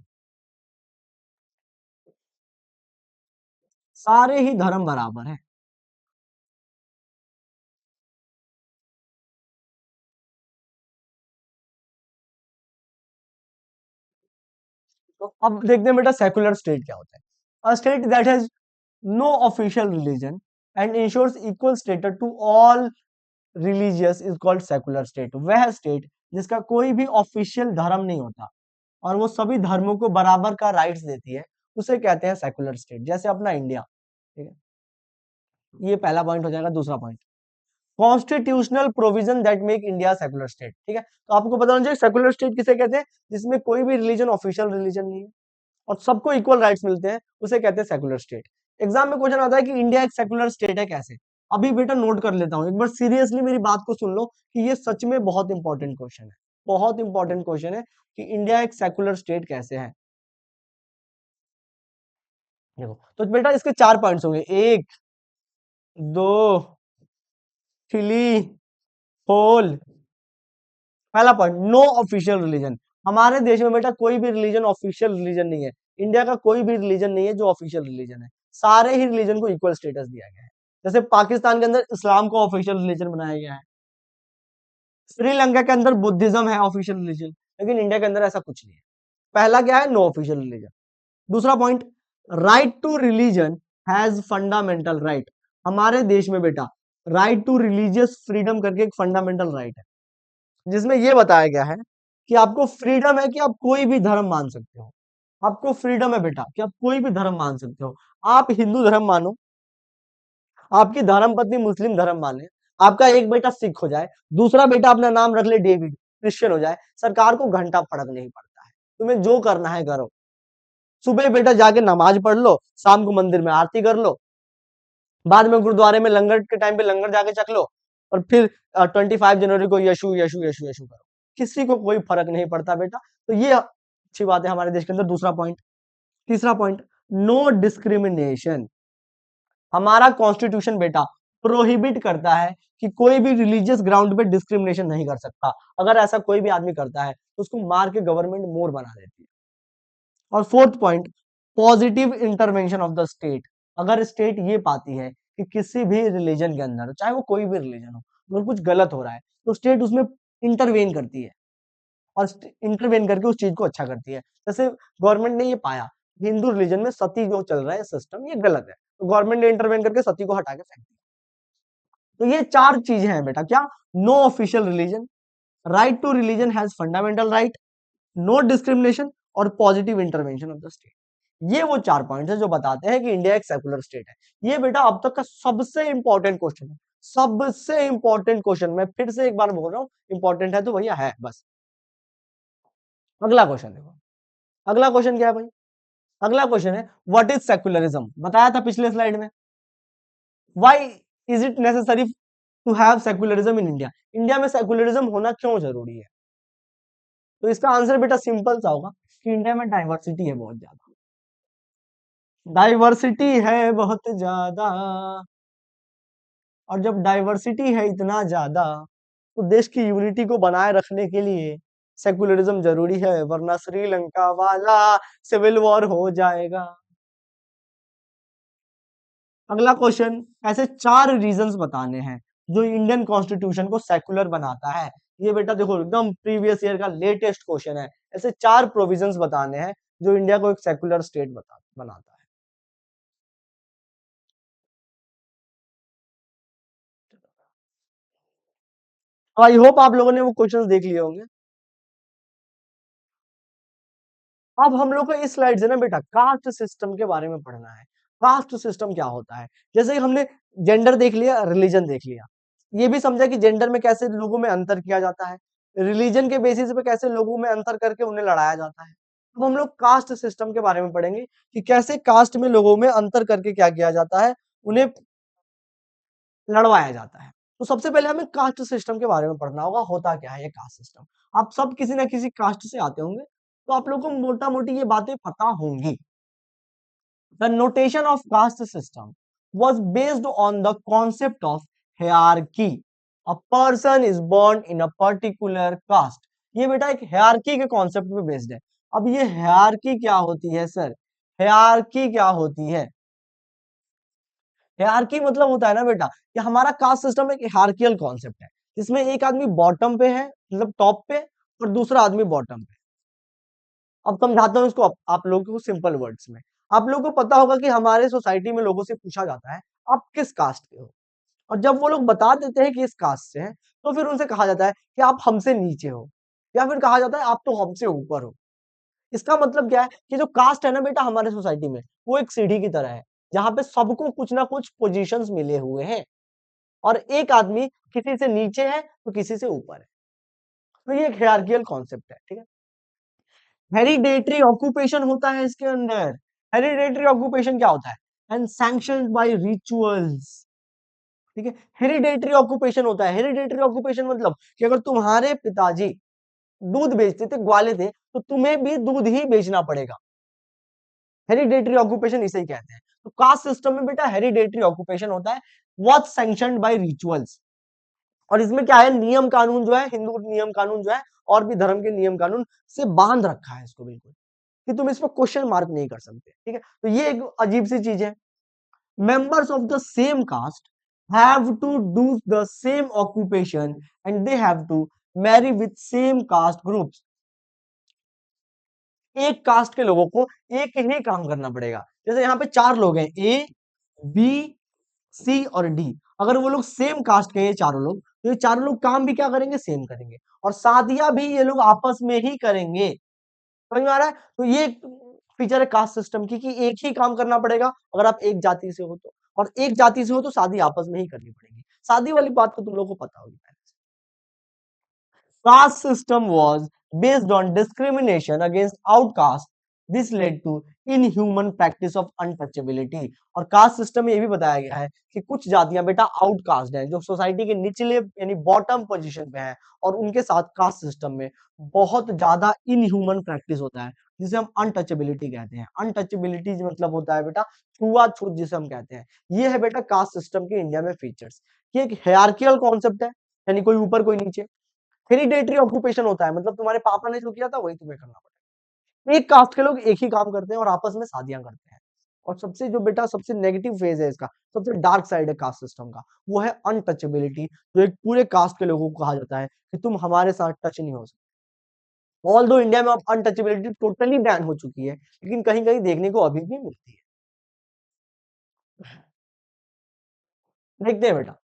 सारे ही धर्म बराबर है। तो अब देखते हैं बेटा सेकुलर स्टेट क्या होता है। A state that has no official religion and ensures equal status to all religious is called secular state. वह स्टेट जिसका कोई भी ऑफिशियल धर्म नहीं होता और वो सभी धर्मों को बराबर का राइट्स देती है, उसे कहते हैं सेकुलर स्टेट, जैसे अपना इंडिया। ठीक है, ये पहला पॉइंट हो जाएगा। दूसरा point, constitutional provision that make India secular state. ठीक है, तो आपको पता होना चाहिए सेकुलर स्टेट किसे कहते हैं, जिसमें कोई भी रिलीजन ऑफिशियल रिलीजन नहीं है और सबको इक्वल राइट्स मिलते हैं, उसे कहते हैं सेकुलर स्टेट। एग्जाम में क्वेश्चन आता है कि इंडिया एक सेकुलर स्टेट है कैसे। अभी बेटा नोट कर लेता हूं, एक बार सीरियसली मेरी बात को सुन लो कि ये सच में बहुत इंपॉर्टेंट क्वेश्चन है, बहुत इंपॉर्टेंट क्वेश्चन है कि इंडिया एक सेकुलर स्टेट कैसे है। देखो तो बेटा इसके चार पॉइंट्स होंगे, एक, दो, थ्री, फोर। पहला पॉइंट, नो ऑफिशियल रिलीजन। हमारे देश में बेटा कोई भी रिलीजन ऑफिशियल रिलीजन नहीं है। इंडिया का कोई भी रिलीजन नहीं है जो ऑफिशियल रिलीजन है, सारे ही रिलीजन को इक्वल स्टेटस दिया गया है। जैसे पाकिस्तान के अंदर इस्लाम को ऑफिशियल रिलीजन बनाया गया है, श्रीलंका के अंदर बुद्धिज्म है ऑफिशियल रिलीजन, लेकिन इंडिया के अंदर ऐसा कुछ नहीं है। पहला क्या है, नो ऑफिशियल रिलीजन। दूसरा point, right to religion has fundamental right. हमारे देश में बेटा राइट टू रिलीजियस फ्रीडम करके एक फंडामेंटल राइट है, जिसमें यह बताया गया है कि आपको फ्रीडम है कि आप कोई भी धर्म मान सकते हो। आपको फ्रीडम है बेटा कि आप कोई भी धर्म मान सकते हो। आप हिंदू धर्म मानो, आपकी धर्म पत्नी मुस्लिम धर्म माने, आपका एक बेटा सिख हो जाए, दूसरा बेटा अपना नाम रख ले डेविड, क्रिश्चियन हो जाए, सरकार को घंटा फर्क नहीं पड़ता है। तुम्हें जो करना है करो। सुबह बेटा जाके नमाज पढ़ लो, शाम को मंदिर में आरती कर लो, बाद में गुरुद्वारे में लंगर के टाइम पे लंगर जाके चख लो, और फिर 25 जनवरी को यशु यशु यशु यशु करो। किसी को कोई फर्क नहीं पड़ता बेटा। तो ये अच्छी बात है हमारे देश के अंदर। दूसरा पॉइंट। तीसरा पॉइंट, नो डिस्क्रिमिनेशन। हमारा कॉन्स्टिट्यूशन बेटा प्रोहिबिट करता है कि कोई भी रिलीजियस ग्राउंड पे डिस्क्रिमिनेशन नहीं कर सकता। अगर ऐसा कोई भी आदमी करता है तो उसको मार के गवर्नमेंट मोर बना देती है। और fourth point, positive intervention of the state. अगर स्टेट ये पाती है कि किसी भी रिलीजन के अंदर, चाहे वो कोई भी रिलीजन हो, अगर कुछ गलत हो रहा है तो स्टेट उसमें इंटरवेन करती है और इंटरवेन करके उस चीज को अच्छा करती है। जैसे गवर्नमेंट ने ये पाया हिंदू रिलीजन में सती जो चल रहा है सिस्टम ये गलत है, तो गवर्नमेंट ने इंटरवेन करके सती को हटा के फेंक दिया। तो ये चार चीजें हैं बेटा, क्या, no official religion, right to religion has fundamental right, no discrimination और positive intervention of the state. ये वो चार पॉइंट्स है जो बताते हैं कि इंडिया एक सेकुलर स्टेट है। ये बेटा अब तक का सबसे इंपॉर्टेंट क्वेश्चन है, सबसे इंपॉर्टेंट क्वेश्चन। मैं फिर से एक बार बोल रहा हूं, इंपॉर्टेंट है तो भैया है बस। अगला क्वेश्चन देखो, अगला क्वेश्चन क्या है भाई, अगला क्वेश्चन है व्हाट इज सेकुलरिज्म। बताया था पिछले स्लाइड में, why is it necessary to have secularism in India. India में सेकुलरिज्म होना क्यों जरूरी है। तो इसका आंसर बेटा सिंपल सा होगा कि इंडिया में डाइवर्सिटी है बहुत ज्यादा, डाइवर्सिटी है बहुत ज्यादा। और जब डाइवर्सिटी है इतना ज्यादा तो देश की यूनिटी को बनाए रखने के लिए सेकुलरिज्म जरूरी है, वरना श्रीलंका वाला सिविल वॉर हो जाएगा। अगला क्वेश्चन, ऐसे चार रीजंस बताने हैं जो इंडियन कॉन्स्टिट्यूशन को सेकुलर बनाता है। ये बेटा देखो एकदम प्रीवियस ईयर का लेटेस्ट क्वेश्चन है। ऐसे चार प्रोविजंस बताने हैं जो इंडिया को एक सेकुलर स्टेट बनाता है। आई होप आप लोगों ने वो क्वेश्चंस देख लिए होंगे। अब हम लोग को इस स्लाइड से ना बेटा कास्ट सिस्टम के बारे में पढ़ना है। कास्ट सिस्टम क्या होता है, जैसे कि हमने जेंडर देख लिया, रिलीजन देख लिया, ये भी समझा कि जेंडर में कैसे लोगों में अंतर किया जाता है, रिलीजन के बेसिस पे कैसे लोगों में अंतर करके उन्हें लड़ाया जाता है। अब हम लोग कास्ट सिस्टम के बारे में पढ़ेंगे कि कैसे कास्ट में लोगों में अंतर करके क्या किया जाता है, उन्हें लड़वाया जाता है। तो सबसे पहले हमें कास्ट सिस्टम के बारे में पढ़ना होगा, होता क्या है ये कास्ट सिस्टम। आप सब किसी ना किसी कास्ट से आते होंगे, तो आप लोगों को मोटा मोटी ये बातें पता होंगी। The notation of caste system was based on the concept of hierarchy. A person is born in a particular caste. ये बेटा एक hierarchy के concept पे based है। अब ये hierarchy क्या होती है सर, hierarchy क्या होती है। hierarchy मतलब होता है ना बेटा कि हमारा कास्ट सिस्टम एक hierarchical concept है, जिसमें एक आदमी बॉटम पे है, मतलब टॉप पे, और दूसरा आदमी बॉटम पे। अब समझाता हूँ इसको आप लोगों को सिंपल वर्ड्स में। आप लोगों को पता होगा कि हमारे सोसाइटी में लोगों से पूछा जाता है आप किस कास्ट के हो, और जब वो लोग बता देते हैं कि इस कास्ट से हैं, तो फिर उनसे कहा जाता है कि आप हमसे नीचे हो, या फिर कहा जाता है आप तो हमसे ऊपर हो। इसका मतलब क्या है कि जो कास्ट है ना बेटा हमारे सोसाइटी में, वो एक सीढ़ी की तरह है, जहां पे सबको कुछ ना कुछ पोजीशंस मिले हुए हैं, और एक आदमी किसी से नीचे है तो किसी से ऊपर है। तो ये एक हायरार्कियल कॉन्सेप्ट है, ठीक है। हेरिडेटरी ऑक्यूपेशन होता है इसके अंदर। हेरिडेटरी ऑक्यूपेशन क्या होता है? एंड सैंक्शन्ड बाय रिचुअल्स, ठीक है। हेरिडेटरी ऑक्यूपेशन होता है। हेरिडेटरी ऑक्यूपेशन मतलब कि अगर तुम्हारे पिताजी दूध बेचते थे, ग्वाले थे, तो तुम्हें भी दूध ही बेचना पड़ेगा। हेरिडेटरी ऑक्यूपेशन इसे ही कहते हैं। तो कास्ट सिस्टम में बेटा हेरिडेटरी ऑक्यूपेशन होता है, व्हाट सैंक्शन्ड बाय रिचुअल्स। और इसमें क्या है, नियम कानून जो है, हिंदू नियम कानून जो है और भी धर्म के नियम कानून से बांध रखा है इसको बिल्कुल, कि तुम इस पर क्वेश्चन मार्क नहीं कर सकते, ठीक है। तो ये एक अजीब सी चीज है। members of the same caste have to do the same occupation and they have to marry with same caste groups। एक कास्ट के लोगों को एक ही काम करना पड़ेगा। जैसे यहाँ पे चार लोग हैं, ए बी सी और डी। अगर वो लोग सेम कास्ट के हैं चारों लोग, तो ये चारों लोग काम भी क्या करेंगे, सेम करेंगे, और शादियां भी ये लोग आपस में ही करेंगे। समझ में आ रहा है? तो ये फीचर है कास्ट सिस्टम की, कि एक ही काम करना पड़ेगा अगर आप एक जाति से हो तो, और एक जाति से हो तो शादी आपस में ही करनी पड़ेगी। शादी वाली बात तो तुम लोगों को पता होगी पहले से। Caste system was based on discrimination against outcasts. This led to inhuman practice of untouchability। और कास्ट सिस्टम में ये भी बताया गया है कि कुछ जातियां बेटा आउटकास्ट हैं, जो सोसाइटी के निचले यानी बॉटम पोजीशन पे हैं, और उनके साथ कास्ट सिस्टम में बहुत ज्यादा इनह्यूमन प्रैक्टिस होता है, जिसे हम अनटचेबिलिटी कहते हैं। अनटचेबिलिटी मतलब होता है बेटा छुआछूत, जिसे हम कहते हैं। ये है बेटा कास्ट सिस्टम के इंडिया में फीचर्स। ये एक हायरार्कियल कॉन्सेप्ट है, यानी कोई ऊपर कोई नीचे। हेरिडेटरी ऑक्यूपेशन होता है, मतलब तुम्हारे पापा ने जो किया था वही तुम्हें करना पड़ेगा। एक कास्ट के लोग एक ही काम करते हैं और आपस में शादियां करते हैं। और सबसे जो बेटा सबसे नेगेटिव फेज है इसका, सबसे डार्क साइड है कास्ट सिस्टम का, वो है अनटचेबिलिटी। जो एक पूरे कास्ट के लोगों को कहा जाता है कि तुम हमारे साथ टच नहीं हो सकते। ऑल दो इंडिया में अब अनटचेबिलिटी टोटली बैन हो चुकी है, लेकिन कहीं कहीं देखने को अभी भी मिलती है। देखते हैं बेटा,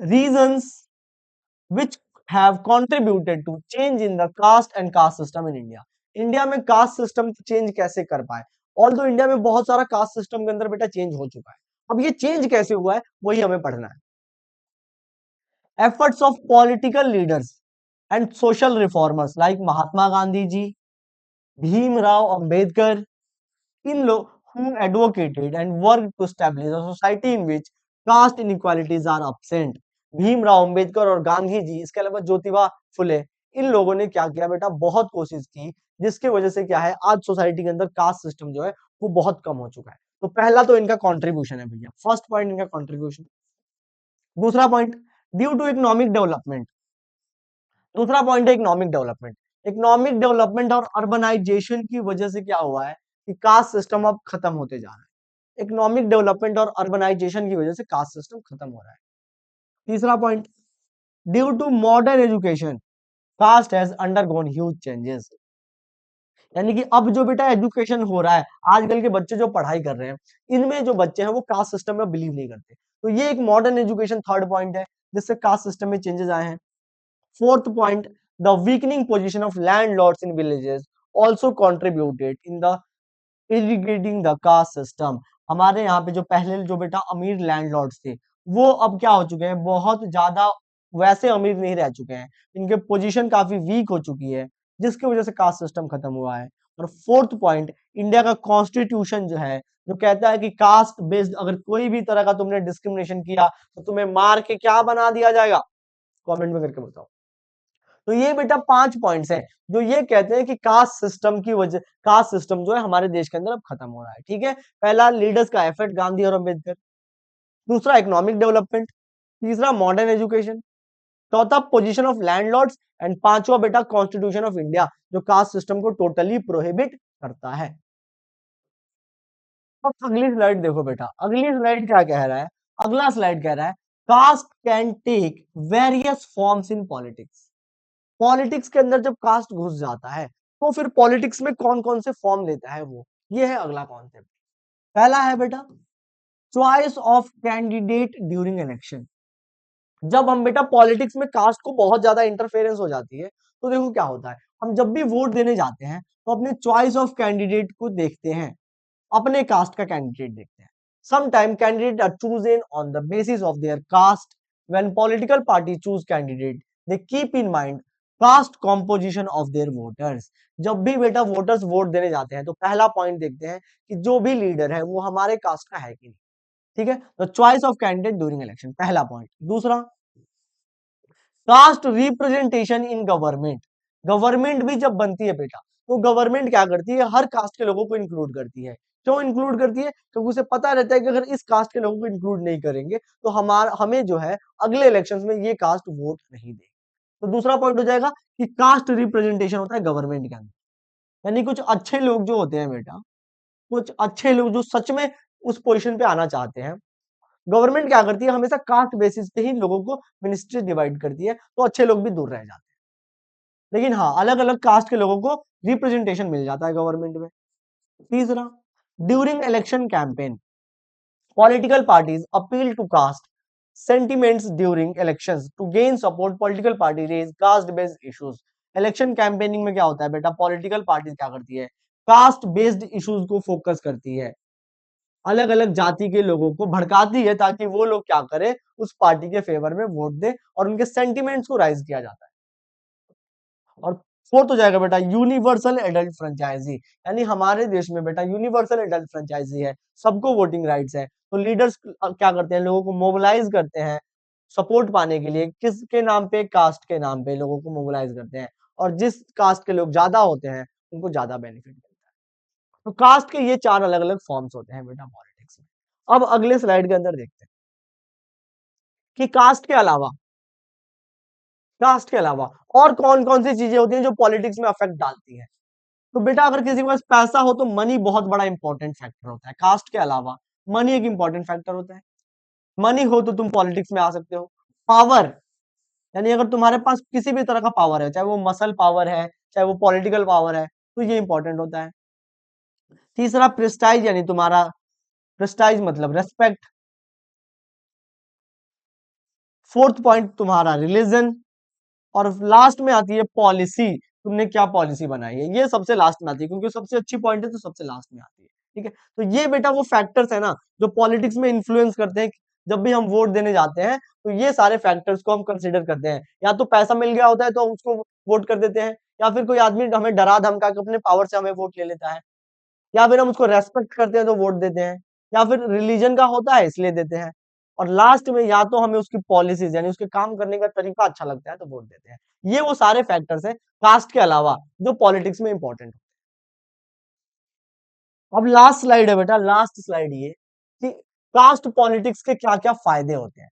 reasons which have contributed to change in the caste and caste system in India। India में कास्ट सिस्टम चेंज कैसे कर पाए? ऑल दो इंडिया में बहुत सारा कास्ट सिस्टम के अंदर बेटा चेंज हो चुका है। अब ये चेंज कैसे हुआ है वही हमें पढ़ना है। Efforts of political leaders and social reformers like Mahatma Gandhi ji, Bhimrao Ambedkar, इन लोग who advocated and worked to establish a society in which caste inequalities are absent। Bhimrao Ambedkar और गांधी जी, इसके अलावा ज्योतिबा फुले, इन लोगों ने क्या किया बेटा, बहुत कोशिश की, जिसकी वजह से क्या है, आज सोसाइटी के अंदर कास्ट सिस्टम जो है वो बहुत कम हो चुका है। तो पहला तो इनका कंट्रीब्यूशन है भैया, फर्स्ट पॉइंट इनका कंट्रीब्यूशन। दूसरा point, due to economic development. दूसरा पॉइंट है इकोनॉमिक डेवलपमेंट। इकोनॉमिक डेवलपमेंट और अर्बनाइजेशन की वजह से क्या हुआ है कि कास्ट सिस्टम अब खत्म होते जा रहा है। इकोनॉमिक डेवलपमेंट और अर्बनाइजेशन की वजह से कास्ट सिस्टम खत्म हो रहा है। तीसरा point, due to modern education caste has undergone huge changes. यानी कि अब जो बेटा एजुकेशन हो रहा है, आजकल के बच्चे जो पढ़ाई कर रहे हैं, इनमें जो बच्चे हैं वो कास्ट सिस्टम में बिलीव नहीं करते। तो ये एक मॉडर्न एजुकेशन थर्ड पॉइंट है, जिससे कास्ट सिस्टम में चेंजेस आए हैं। Fourth point, the weakening position of landlords in villages also contributed in the irrigating the caste system। हमारे यहाँ पे जो पहले जो बेटा अमीर लैंडलॉर्ड्स थे, वो अब क्या हो चुके हैं, बहुत ज्यादा वैसे अमीर नहीं रह चुके हैं, इनके पोजीशन काफी वीक हो चुकी है, जिसकी वजह से कास्ट सिस्टम खत्म हुआ है। और फोर्थ पॉइंट, इंडिया का कॉन्स्टिट्यूशन जो है, जो कहता है कि कास्ट बेस्ड अगर कोई भी तरह का तुमने डिस्क्रिमिनेशन किया तो तुम्हें मार के क्या बना दिया जाएगा, कमेंट में करके बताओ। तो ये बेटा 5 पॉइंट्स हैं जो ये कहते हैं कि कास्ट सिस्टम की वजह, कास्ट सिस्टम जो है हमारे देश के अंदर अब खत्म हो रहा है, ठीक है। पहला लीडर्स का एफर्ट, गांधी और अंबेडकर। दूसरा इकोनॉमिक डेवलपमेंट। तीसरा मॉडर्न एजुकेशन। चौथा पोजीशन ऑफ लैंडलॉर्ड्स। एंड पांचवा बेटा कॉन्स्टिट्यूशन ऑफ इंडिया, जो कास्ट सिस्टम को टोटली प्रोहिबिट करता है। अब अगली स्लाइड देखो बेटा, अगली स्लाइड क्या कह रहा है, अगला स्लाइड कह रहा है caste can take various forms in politics. Politics के अंदर जब कास्ट घुस जाता है, तो फिर पॉलिटिक्स में कौन कौन से फॉर्म लेता है वो, ये है अगला कॉन्सेप्ट। पहला है बेटा choice of candidate during election. जब हम बेटा पॉलिटिक्स में कास्ट को बहुत ज्यादा इंटरफेरेंस हो जाती है, तो देखो क्या होता है, हम जब भी वोट देने जाते हैं तो अपने चॉइस ऑफ कैंडिडेट को देखते हैं, अपने कास्ट का कैंडिडेट देखते हैं। Sometime candidates are chosen on the basis of their caste. When political party choose candidate, they keep in mind caste composition of their voters. जब भी बेटा वोटर्स वोट देने जाते हैं तो पहला पॉइंट देखते हैं कि जो भी लीडर है वो हमारे कास्ट का है कि नहीं। ठीक है, तो choice of candidate during election पहला पॉइंट। दूसरा, caste representation in government. Government भी जब बनती है बेटा, तो गवर्नमेंट क्या करती है, हर कास्ट के लोगों को इंक्लूड करती है। क्यों इंक्लूड करती है? क्योंकि उसे पता रहता है कि अगर इस कास्ट के लोगों को इंक्लूड नहीं करेंगे तो हमें जो है अगले इलेक्शंस में ये कास्ट वोट नहीं देगी। तो दूसरा पॉइंट हो जाएगा कि कास्ट रिप्रेजेंटेशन होता है गवर्नमेंट के अंदर। यानी कुछ अच्छे लोग जो होते हैं बेटा, कुछ अच्छे लोग जो सच में उस पोजीशन पे आना चाहते हैं, गवर्नमेंट क्या करती है, हमेशा कास्ट बेसिस पे ही लोगों को मिनिस्ट्री डिवाइड करती है, तो अच्छे लोग भी दूर रह जाते हैं। लेकिन हाँ, अलग अलग कास्ट के लोगों को रिप्रेजेंटेशन मिल जाता है गवर्नमेंट में। तीसरा, during election campaign political parties appeal to caste sentiments during elections to gain support. Political party raise caste based issues. Election campaigning में क्या होता है बेटा, पॉलिटिकल पार्टीज क्या करती है, कास्ट बेस्ड इश्यूज को फोकस करती है, अलग अलग जाति के लोगों को भड़काती है ताकि वो लोग क्या करें, उस पार्टी के फेवर में वोट दे, और उनके सेंटिमेंट्स को राइज किया जाता है। और फोर्थ हो जाएगा बेटा यूनिवर्सल एडल्ट फ्रेंचाइजी। यानी हमारे देश में बेटा यूनिवर्सल एडल्ट फ्रेंचाइजी है, सबको वोटिंग राइट्स है। तो लीडर्स क्या करते हैं, लोगों को मोबिलाइज करते हैं सपोर्ट पाने के लिए, किसके नाम पे, कास्ट के नाम पे लोगों को मोबिलाइज करते हैं, और जिस कास्ट के लोग ज्यादा होते हैं उनको ज्यादा बेनिफिट मिलता है। तो कास्ट के ये चार अलग अलग फॉर्म्स होते हैं बेटा पॉलिटिक्स में। अब अगले स्लाइड के अंदर देखते हैं कि कास्ट के अलावा और कौन कौन सी चीजें होती हैं जो पॉलिटिक्स में अफेक्ट डालती हैं। तो बेटा अगर किसी के पास पैसा हो तो मनी बहुत बड़ा इंपॉर्टेंट फैक्टर होता है, कास्ट के अलावा मनी एक इंपॉर्टेंट फैक्टर होता है। मनी हो तो तुम पॉलिटिक्स में आ सकते हो। पावर, यानी अगर तुम्हारे पास किसी भी तरह का पावर है, चाहे वो मसल पावर है, चाहे वो पॉलिटिकल पावर है, तो ये इंपॉर्टेंट होता है। तीसरा प्रेस्टाइज, यानी तुम्हारा प्रेस्टाइज मतलब रेस्पेक्ट। फोर्थ पॉइंट तुम्हारा रिलीजन। और लास्ट में आती है पॉलिसी, तुमने क्या पॉलिसी बनाई है, ये सबसे लास्ट में आती है क्योंकि सबसे अच्छी पॉइंट है तो सबसे लास्ट में आती है। ठीक है, तो ये बेटा वो फैक्टर्स है ना जो पॉलिटिक्स में इन्फ्लुएंस करते हैं। जब भी हम वोट देने जाते हैं तो ये सारे फैक्टर्स को हम कंसिडर करते हैं। या तो पैसा मिल गया होता है तो हम उसको वोट कर देते हैं, या फिर कोई आदमी हमें डरा धमका के अपने पावर से हमें वोट ले लेता है, या फिर हम उसको रेस्पेक्ट करते हैं तो वोट देते हैं, या फिर रिलीजन का होता है इसलिए देते हैं, और लास्ट में या तो हमें उसकी पॉलिसीज यानी उसके काम करने का तरीका अच्छा लगता है तो वोट देते हैं। ये वो सारे फैक्टर्स हैं कास्ट के अलावा जो पॉलिटिक्स में इंपॉर्टेंट है। अब लास्ट स्लाइड है बेटा, लास्ट स्लाइड ये कि कास्ट पॉलिटिक्स के क्या क्या फायदे होते हैं।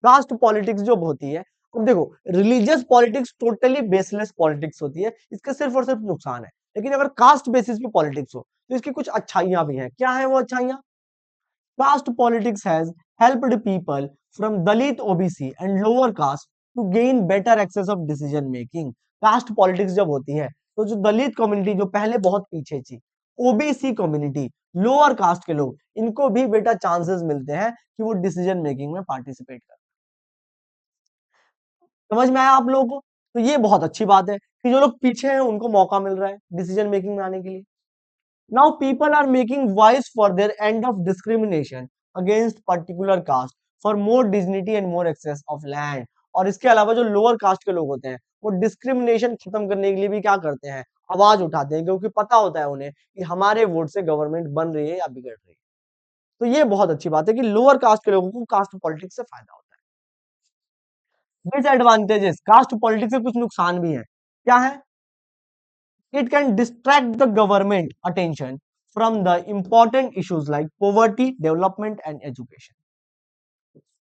कास्ट पॉलिटिक्स जो होती है, अब देखो religious politics totally baseless politics होती है, इसके सिर्फ और सिर्फ नुकसान है। लेकिन अगर कास्ट बेसिस पे पॉलिटिक्स हो तो इसकी कुछ अच्छाइयां भी हैं। क्या है वो अच्छाइयां? Caste politics has helped people from Dalit OBC and lower caste to gain better access of decision making. Caste politics जब होती है तो जो दलित कम्युनिटी जो पहले बहुत पीछे थी, ओबीसी कम्युनिटी, लोअर कास्ट के लोग, इनको भी बेटा चांसेस मिलते हैं कि वो डिसीजन मेकिंग में पार्टिसिपेट कर। समझ में आया आप लोगों को? तो ये बहुत अच्छी बात है कि जो लोग पीछे हैं उनको मौका मिल रहा है डिसीजन मेकिंग में आने के लिए। Now people are making voice for their end of discrimination against particular caste for more dignity and more access of land. और इसके अलावा जो लोअर कास्ट के लोग होते हैं वो डिस्क्रिमिनेशन खत्म करने के लिए भी क्या करते हैं, आवाज उठाते हैं, क्योंकि पता होता है उन्हें कि हमारे वोट से गवर्नमेंट बन रही है या बिगड़ रही है। तो ये बहुत अच्छी बात है कि लोअर कास्ट के लोगों को कास्ट पॉलिटिक्स से फायदा होता है। डिसएडवांटेजेस, कास्ट पॉलिटिक्स से कुछ नुकसान भी है। क्या है? It can distract the government attention from the important issues like poverty, development and education.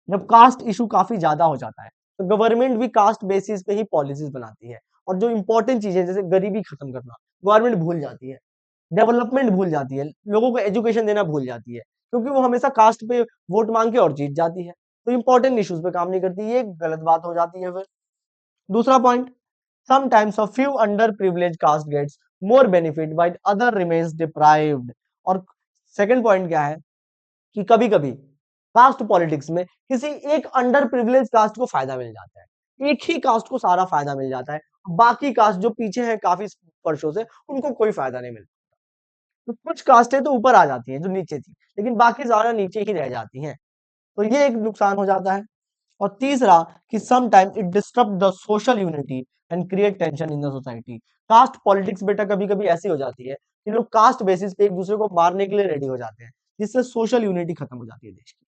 जब कास्ट इशू काफी ज्यादा हो जाता है तो गवर्नमेंट भी कास्ट बेसिस पे ही पॉलिसीज बनाती है, और जो इंपॉर्टेंट चीजें जैसे गरीबी खत्म करना गवर्नमेंट भूल जाती है, डेवलपमेंट भूल जाती है, लोगों को एजुकेशन देना भूल जाती है, क्योंकि वो हमेशा कास्ट पे वोट मांग के और जीत जाती है, तो इंपॉर्टेंट इश्यूज पे काम नहीं करती। ये गलत बात हो जाती है। फिर दूसरा point, sometimes a few underprivileged caste gets more benefit while other remains deprived। और सेकंड पॉइंट क्या है कि कभी-कभी कास्ट पॉलिटिक्स में किसी एक अंडर प्रिविलेज कास्ट को फायदा मिल जाता है। एक ही कास्ट को सारा फायदा मिल जाता है। बाकी कास्ट जो पीछे हैं काफ़ी वर्षों से, उनको कोई फायदा नहीं मिलता। तो कुछ कास्टें तो ऊपर आ जाती हैं जो नीचे थी, लेकिन बाकी ज़्यादा नीचे ही रह जाती हैं। तो ये एक नुकसान हो जाता है। और तीसरा कि some time it disturb the social unity and create tension in the society. Caste politics बेटा कभी-कभी ऐसी हो जाती है कि लोग कास्ट बेसिस पे एक-दूसरे को मारने के लिए रेडी हो जाते हैं, जिससे सोशल यूनिटी खत्म हो जाती है देश की।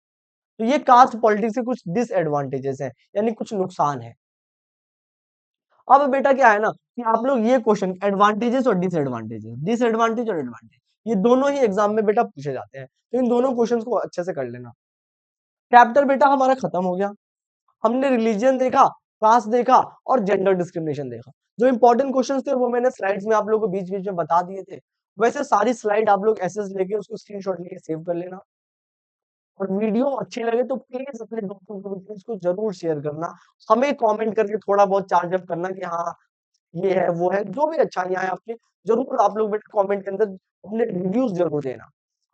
तो ये कास्ट पॉलिटिक्स के कुछ डिसएडवांटेजेस हैं, यानी कुछ नुकसान है। अब बेटा क्या है ना कि आप लोग ये क्वेश्चन एडवांटेजेस और डिसएडवांटेजेस, डिसएडवांटेज और एडवांटेज, ये दोनों ही एग्जाम में बेटा पूछे जाते हैं। तो इन दोनों क्वेश्चंस को अच्छे से कर लेना। चैप्टर बेटा हमारा खत्म हो गया। हमने रिलीजन देखा, कास्ट देखा और जेंडर डिस्क्रिमिनेशन देखा। जो इंपॉर्टेंट क्वेश्चंस थे वो मैंने स्लाइड्स में आप लोगों को बीच-बीच में बता दिए थे। वैसे सारी स्लाइड आप लोग एसएस लेके उसको स्क्रीनशॉट लेके सेव कर लेना। और वीडियो अच्छी लगे तो प्लीज अपने दोस्तों को भी इसको जरूर शेयर करना। हमें कमेंट करके थोड़ा बहुत चार्ज अप करना कि हाँ ये है वो है, जो भी अच्छाइयाँ हैं आपकी जरूर आप लोग बेटा कमेंट के अंदर अपने रिव्यूज जरूर देना।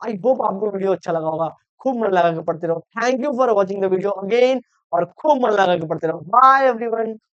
आई होप आपको वीडियो अच्छा लगा होगा। खूब मन लगा के पढ़ते रहो। Thank you for watching the video again. और खूब मन लगा के पढ़ते रहो। Bye everyone.